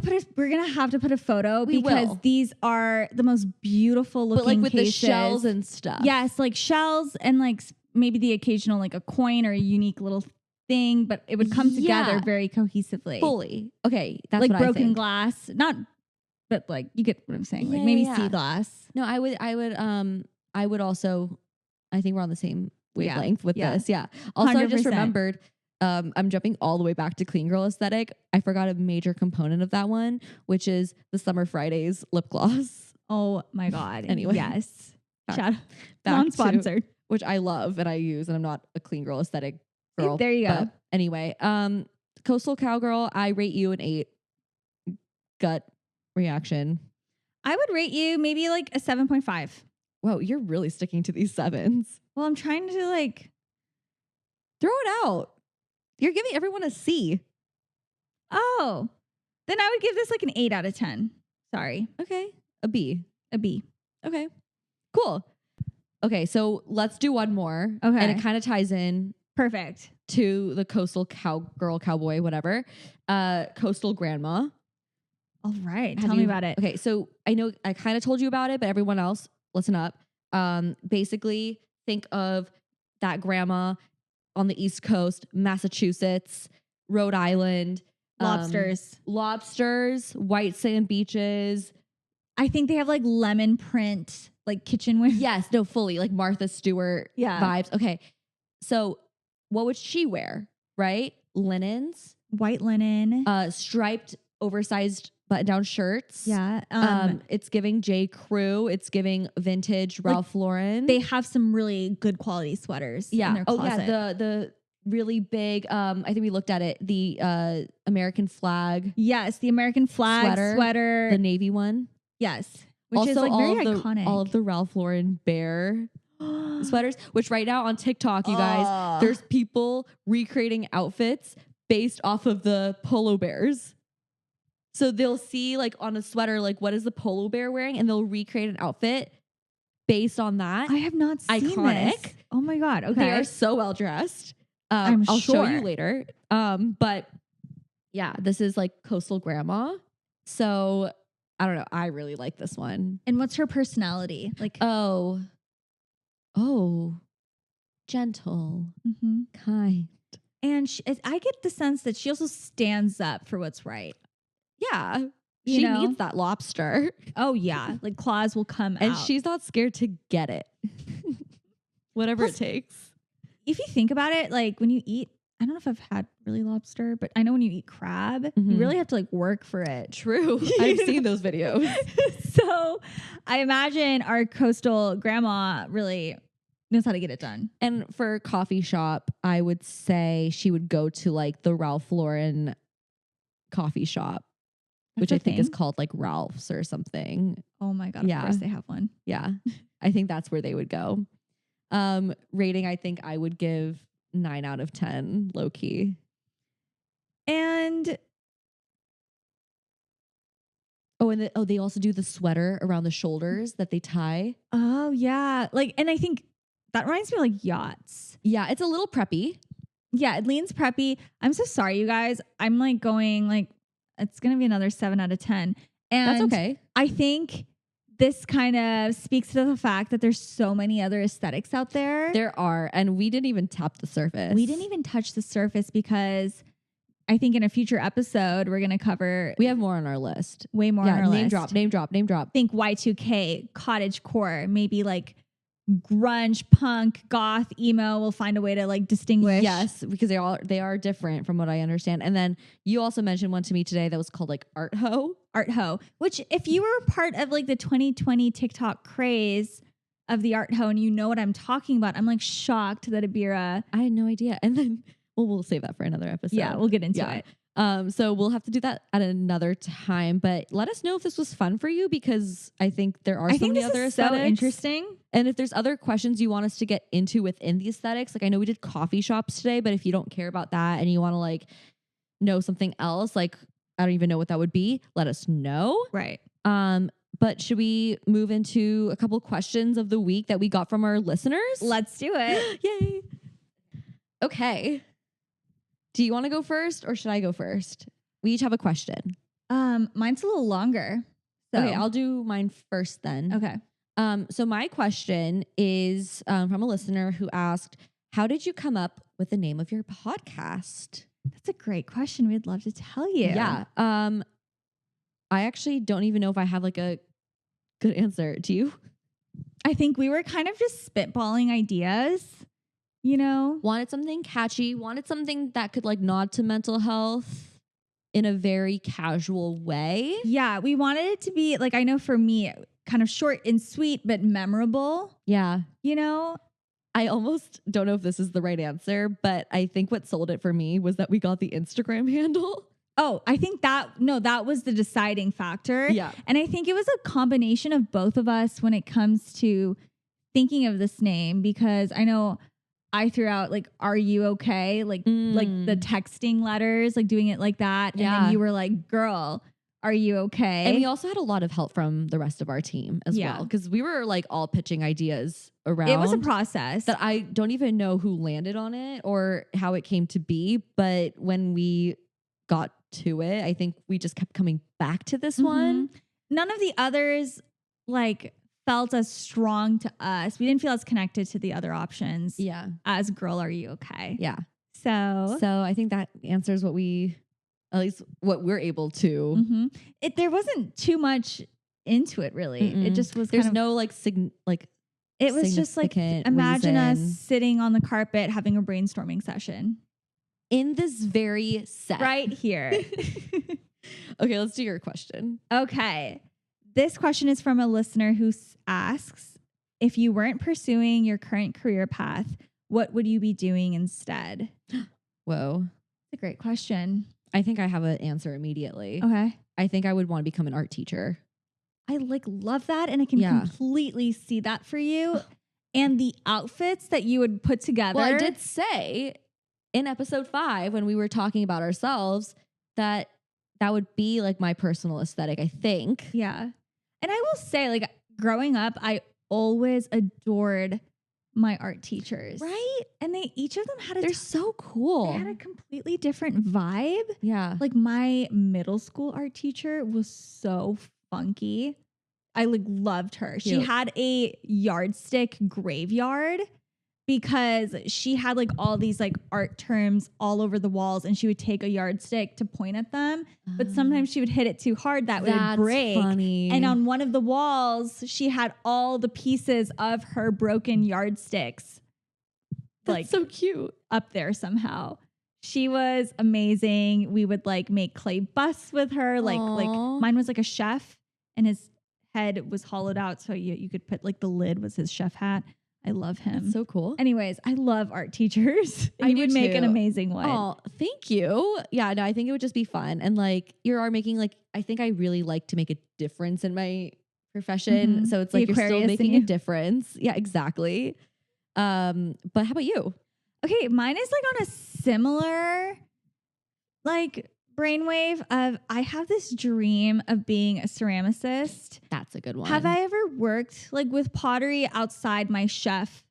to put a photo because these are the most beautiful looking but like with cases. the shells and stuff. Yes, like shells and like maybe the occasional like a coin or a unique little thing, but it would come together very cohesively. Fully. Okay. That's like what broken I think. glass. Not but like you get what I'm saying. Like Yeah, maybe yeah. sea glass. No, I would also I think we're on the same wavelength with this. Yeah. Also, I just 100%. remembered, I'm jumping all the way back to clean girl aesthetic. I forgot a major component of that one, which is the Summer Fridays lip gloss. Oh my God. Anyway. Yes. Back- Shout back non-sponsored. which I love and I use, and I'm not a clean girl aesthetic girl. There you go. But anyway, Coastal Cowgirl, I rate you an 8. Gut reaction. I would rate you maybe like a 7.5. Whoa, you're really sticking to these 7s. Well, I'm trying to like Throw it out. You're giving everyone a C. oh, then I would give this like an 8 out of 10. Sorry. Okay. A B. A B. Okay. Cool. Okay, so let's do one more. Okay. And it kind of ties in Perfect. to the Coastal Cowgirl, Cowboy, whatever. Coastal Grandma. All right. Have Tell me you- about it. Okay, so I know I kind of told you about it, but everyone else, listen up. Basically, think of that grandma on the East Coast, Massachusetts, Rhode Island. Lobsters, white sand beaches. I think they have like lemon print, like kitchenware. Yes, no, fully like Martha Stewart Yeah. vibes. Okay, so what would she wear? Right, linens, White linen. striped, oversized button-down shirts. Yeah. It's giving J. Crew. It's giving vintage Ralph Lauren. They have some really good quality sweaters. yeah. In their Oh closet. yeah. The really big. I think we looked at it. The American flag, Yes, the American flag sweater. the navy one. Yes, which also, is like all very of iconic. all of the Ralph Lauren bear sweaters. Which right now on TikTok, you guys, there's people recreating outfits based off of the polo bears. So they'll see like on a sweater, like what is the polo bear wearing, and they'll recreate an outfit based on that. I have not seen Iconic. this. Oh my God. Okay. They are so well dressed. I'm I'll show sure. you later. But yeah, this is like Coastal Grandma. So I don't know. I really like this one. And what's her personality? Like, Oh, gentle, mhm. kind. And I get the sense that she also stands up for what's right. Yeah. You She know? needs that lobster. Oh yeah, like claws will come And out. she's not scared to get it. Whatever Plus- it takes. if you think about it, like when you eat, I don't know if I've had really lobster, but I know when you eat crab, you Mhm. really have to like work for it. True. I've seen those videos. So I imagine our coastal grandma really knows how to get it done. And for coffee shop, I would say she would go to like the Ralph Lauren coffee shop, which I That's a think is thing? called like Ralph's or something. Oh my God. Yeah. Of course they have one. Yeah. I think that's where they would go. Rating, I think I would give 9 out of 10 low key. And Oh, and they also do the sweater around the shoulders that they tie. oh yeah. Like, and I think that reminds me of like yachts. Yeah, it's a little preppy. Yeah, it leans preppy. I'm so sorry, you guys. I'm like going like it's gonna be another 7 out of 10. And That's okay. I think this kind of speaks to the fact that there's so many other aesthetics out there. There are, and we didn't even tap the surface. We didn't even touch the surface because I think in a future episode we're gonna cover We have more on our list. way more Yeah, on our name list. drop, name drop, name drop. Think Y2K, cottage core, maybe like grunge, punk, goth, emo. We'll find a way to like distinguish. Yes, because they are different from what I understand. And then you also mentioned one to me today that was called like art ho. Art ho, which if you were part of like the 2020 TikTok craze of the art ho and you know what I'm talking about, I'm like shocked that Abeera. I had no idea. And then we'll save that for another episode. Yeah, we'll get into it. So we'll have to do that at another time. But let us know if this was fun for you, because I think there are I so think many this other is so aesthetics. interesting. And if there's other questions you want us to get into within the aesthetics, like I know we did coffee shops today, but if you don't care about that and you want to like know something else, like I don't even know what that would be, let us know. Right. But should we move into a couple questions of the week that we got from our listeners? Let's do it. Yay. Okay. Do you want to go first or should I go first? We each have a question. Mine's a little longer. So. Okay, I'll do mine first then. Okay. So my question is from a listener who asked, how did you come up with the name of your podcast? That's a great question. We'd love to tell you. Yeah. I actually don't even know if I have like a good answer. Do you? I think we were kind of just spitballing ideas you know? Wanted something catchy, wanted something that could like nod to mental health in a very casual way. Yeah, we wanted it to be like, I know for me, kind of short and sweet, but memorable, Yeah. you know? I almost don't know if this is the right answer, but I think what sold it for me was that we got the Instagram handle. Oh, I think that was the deciding factor. Yeah. And I think it was a combination of both of us when it comes to thinking of this name, because I know I threw out like, are you okay? Like the texting letters, like doing it like that. And then you were like, girl, are you okay? And we also had a lot of help from the rest of our team as well. Because we were like all pitching ideas around. It was a process that I don't even know who landed on it or how it came to be. But when we got to it, I think we just kept coming back to this one. None of the others like felt as strong to us. We didn't feel as connected to the other options. Yeah. As girl, are you okay? Yeah. So I think that answers what we're able to. There wasn't too much into it really. It just was there's no like it was just like, imagine us sitting on the carpet having a brainstorming session in this very set right here. Okay, let's do your question. Okay. This question is from a listener who asks, if you weren't pursuing your current career path, what would you be doing instead? Whoa. That's a great question. I think I have an answer immediately. Okay. I think I would want to become an art teacher. I like love that. And I can completely see that for you. And the outfits that you would put together. Well, I did say in episode 5, when we were talking about ourselves, that would be like my personal aesthetic, I think. Yeah. And I will say, like, growing up, I always adored my art teachers. Right? And each of them had they're so cool. They had a completely different vibe. Yeah. Like my middle school art teacher was so funky. I like loved her. Cute. She had a yardstick graveyard because she had like all these like art terms all over the walls, and she would take a yardstick to point at them. But sometimes she would hit it too hard that would break. Funny. And on one of the walls, she had all the pieces of her broken yardsticks. That's like so cute. Up there somehow. She was amazing. We would like make clay busts with her. Like mine was like a chef, and his head was hollowed out, so you could put like the lid was his chef hat. I love him. That's so cool. Anyways, I love art teachers. You would make an amazing one. Oh, thank you. Yeah, no, I think it would just be fun. And like you are making like, I think I really like to make a difference in my profession. So it's like you're still making a difference. Yeah, exactly. But how about you? Okay, mine is like on a similar like brainwave of I have this dream of being a ceramicist. That's a good one. Have I ever worked like with pottery outside my chef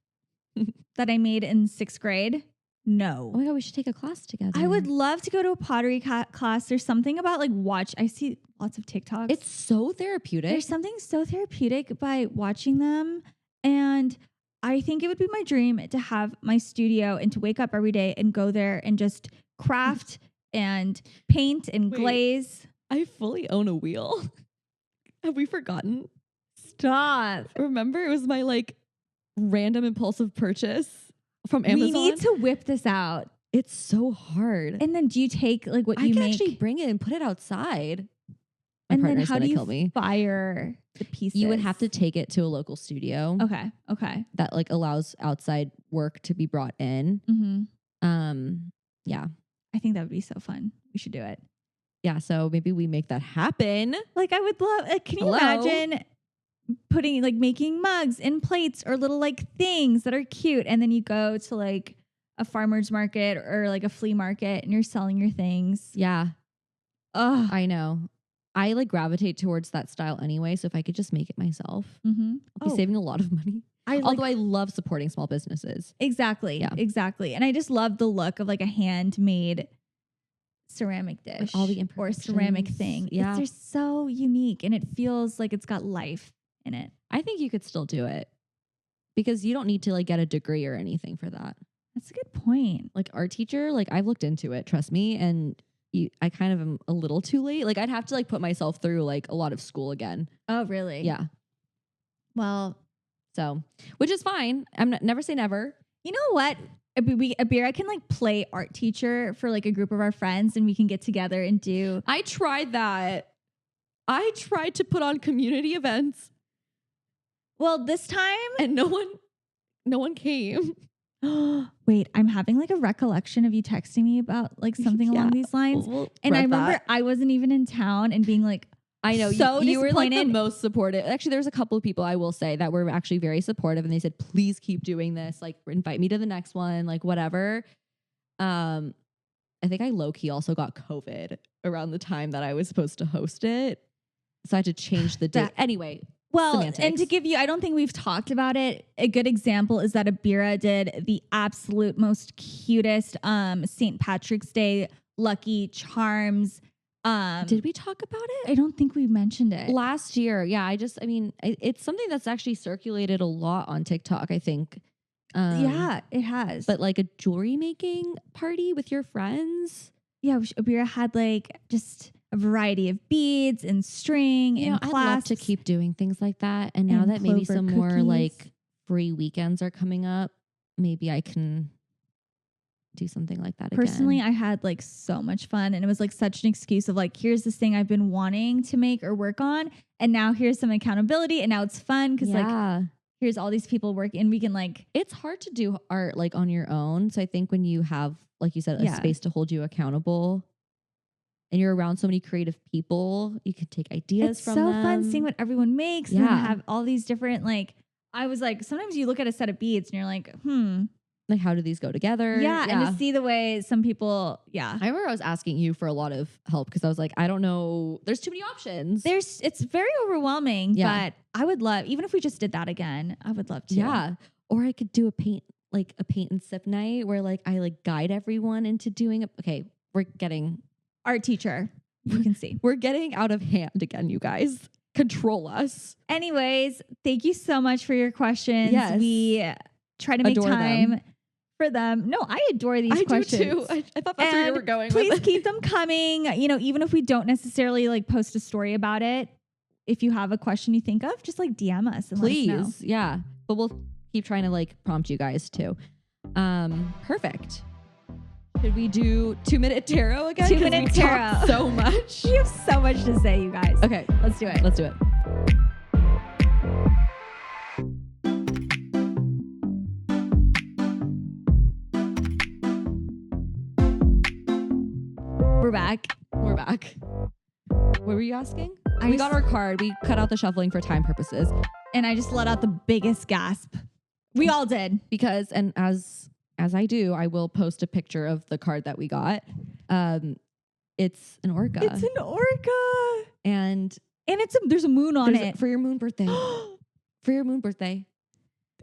that I made in 6th grade? No. Oh my God, we should take a class together. I would love to go to a pottery class. There's something about like I see lots of TikToks. It's so therapeutic. There's something so therapeutic by watching them. And I think it would be my dream to have my studio and to wake up every day and go there and just craft and paint and glaze. I fully own a wheel. Have we forgotten? Stop. Remember, it was my like random impulsive purchase from Amazon. We need to whip this out. It's so hard. And then do you take like what I you can make? actually bring it and put it outside. My and then partner's how do you kill me. fire the pieces? You would have to take it to a local studio. Okay. That like allows outside work to be brought in. Yeah. I think that would be so fun. We should do it. Yeah. So maybe we make that happen. Like I would love, can you imagine putting like making mugs and plates or little like things that are cute. And then you go to like a farmer's market or like a flea market and you're selling your things. Yeah. Oh, I know. I like gravitate towards that style anyway. So if I could just make it myself, I'll be saving a lot of money. Although I love supporting small businesses. Exactly. Yeah. Exactly. And I just love the look of like a handmade ceramic dish with all the or ceramic thing. Yeah. They're so unique and it feels like it's got life in it. I think you could still do it because you don't need to like get a degree or anything for that. That's a good point. Like art teacher, like I've looked into it, trust me. And I kind of am a little too late. Like I'd have to like put myself through like a lot of school again. Oh, really? Yeah. Well, so, which is fine. Never say never. You know what? Abeera can like play art teacher for like a group of our friends, and we can get together and do. I tried that. I tried to put on community events. Well, this time, and no one came. Wait, I'm having like a recollection of you texting me about like something along these lines. And I remember I wasn't even in town and being like, I know so you were like the disappointed. most supportive. Actually, there's a couple of people I will say that were actually very supportive, and they said, please keep doing this. Like, invite me to the next one, like whatever. I think I low-key also got COVID around the time that I was supposed to host it. So I had to change the date. Anyway. Well, semantics. And to give you, I don't think we've talked about it. A good example is that Abeera did the absolute most cutest St. Patrick's Day Lucky Charms. Did we talk about it? I don't think we mentioned it. Last year. Yeah. It's something that's actually circulated a lot on TikTok, I think. Yeah, it has. But like a jewelry making party with your friends. Yeah, Abeera had like just a variety of beads and string and clasps. I'd love to keep doing things like that. And now that maybe some more like free weekends are coming up, maybe I can do something like that Personally, again. I had like so much fun, and it was like such an excuse of like, here's this thing I've been wanting to make or work on, and now here's some accountability, and now it's fun because like here's all these people working, and we can like. It's hard to do art like on your own. So I think when you have, like you said, a space to hold you accountable, and you're around so many creative people, you can take ideas from them. It's so fun seeing what everyone makes and have all these different like. I was like, sometimes you look at a set of beads and you're like, like, how do these go together? Yeah. And to see the way some people, I remember I was asking you for a lot of help because I was like, I don't know. There's too many options. It's very overwhelming, but I would love, even if we just did that again, I would love to. Yeah. Or I could do a paint and sip night where like I like guide everyone into doing it. Okay. We're getting art teacher. You can see. We're getting out of hand again, you guys. Control us. Anyways, thank you so much for your questions. Yes. We try to make time for them. No, I adore these questions. I do too. I thought that's where you were going please with it. keep them coming. You know, even if we don't necessarily like post a story about it, if you have a question you think of, just like DM us and please. let us know. Yeah. But we'll keep trying to like prompt you guys too. Perfect. Should we do 2-minute tarot again? 2-minute tarot. So much. We have so much to say, you guys. Okay, let's do it. Let's do it. We're back. What were you asking? We got our card. We cut out the shuffling for time purposes. And I just let out the biggest gasp. We all did. Because, and as I do, I will post a picture of the card that we got. It's an orca. It's an orca. And there's a moon on it. For your moon birthday. For your moon birthday.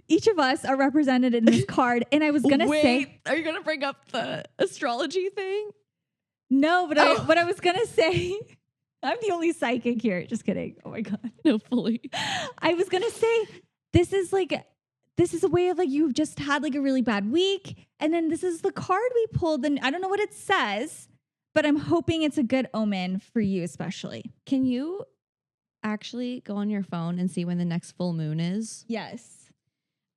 Each of us are represented in this card. And I was going to say. Are you going to bring up the astrology thing? No, but what I was going to say. I'm the only psychic here. Just kidding. Oh my God. No, fully. I was going to say, this is a way of like, you've just had like a really bad week. And then this is the card we pulled. And I don't know what it says, but I'm hoping it's a good omen for you, especially. Can you actually go on your phone and see when the next full moon is? Yes.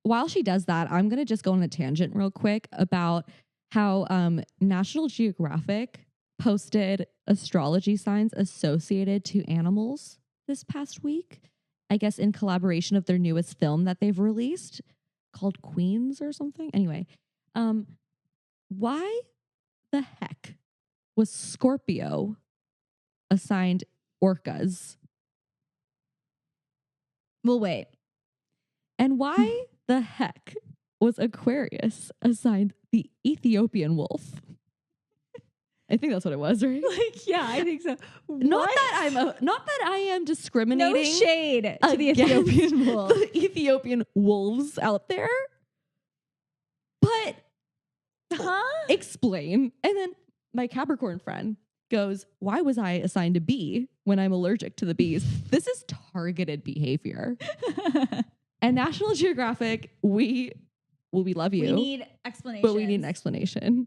While she does that, I'm going to just go on a tangent real quick about how National Geographic posted astrology signs associated to animals this past week. I guess in collaboration of their newest film that they've released called Queens or something. Anyway, why the heck was Scorpio assigned orcas? We'll wait. And why the heck was Aquarius assigned the Ethiopian wolf? I think that's what it was, right? Like, yeah, I think so. Not that I am discriminating. No shade to the Ethiopian wolf. The Ethiopian wolves out there. But explain. And then my Capricorn friend goes, why was I assigned a bee when I'm allergic to the bees? This is targeted behavior. And National Geographic, we love you. We need explanation. But we need an explanation.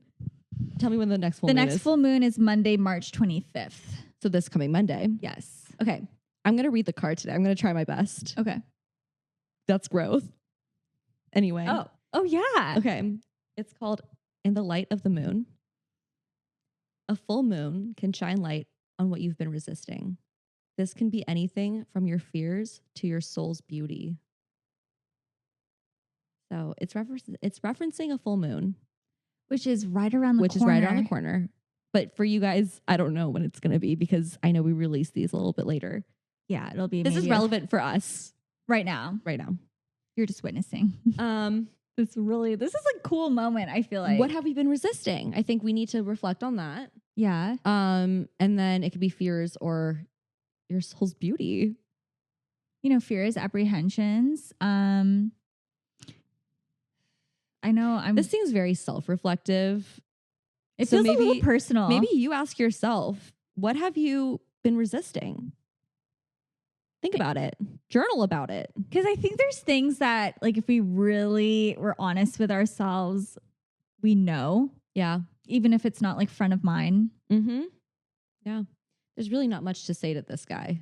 Tell me when the next full moon is. The next full moon is Monday, March 25th. So this coming Monday. Yes. Okay. I'm going to read the card today. I'm going to try my best. Okay. That's growth. Anyway. Oh, yeah. Okay. It's called In the Light of the Moon. A full moon can shine light on what you've been resisting. This can be anything from your fears to your soul's beauty. So it's referencing a full moon, which is right around the corner. Which is right around the corner. But for you guys, I don't know when it's going to be because I know we release these a little bit later. Yeah, it'll be. This is relevant for us right now. Right now, you're just witnessing. This is a cool moment. I feel like. What have we been resisting? I think we need to reflect on that. Yeah. And then it could be fears or your soul's beauty. Fears, apprehensions. I know this seems very self-reflective. It feels a little personal. Maybe you ask yourself, what have you been resisting? Think about it. Journal about it. Because I think there's things that, like, if we really were honest with ourselves, we know. Yeah. Even if it's not like front of mind. Mm-hmm. Yeah. There's really not much to say to this guy.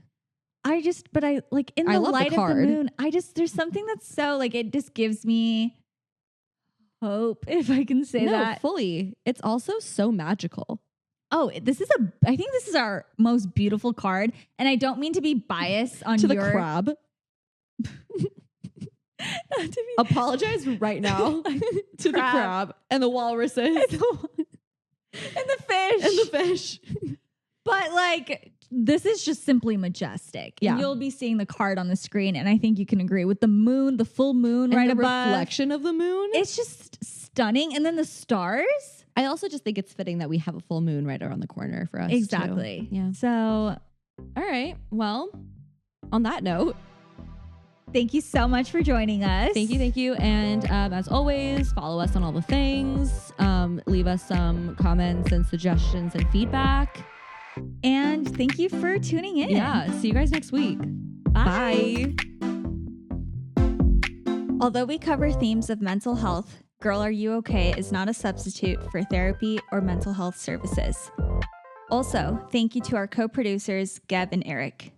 In the light of the moon, there's something that's so, like, it just gives me hope, if I can say that. Fully. It's also so magical. Oh, I think this is our most beautiful card. And I don't mean to be biased on the crab. Apologize right now to the crab and the walruses. And the fish. But like, this is just simply majestic. Yeah. And you'll be seeing the card on the screen. And I think you can agree with the moon, the full moon right above. The reflection of the moon. It's just stunning. And then the stars. I also just think it's fitting that we have a full moon right around the corner for us. Exactly. Too. Yeah. So, all right. Well, on that note, thank you so much for joining us. Thank you. And as always, follow us on all the things. Leave us some comments and suggestions and feedback. And thank you for tuning in. Yeah. See you guys next week. Bye. Although we cover themes of mental health, Girl, Are You Okay is not a substitute for therapy or mental health services. Also, thank you to our co-producers, Geb and Eric.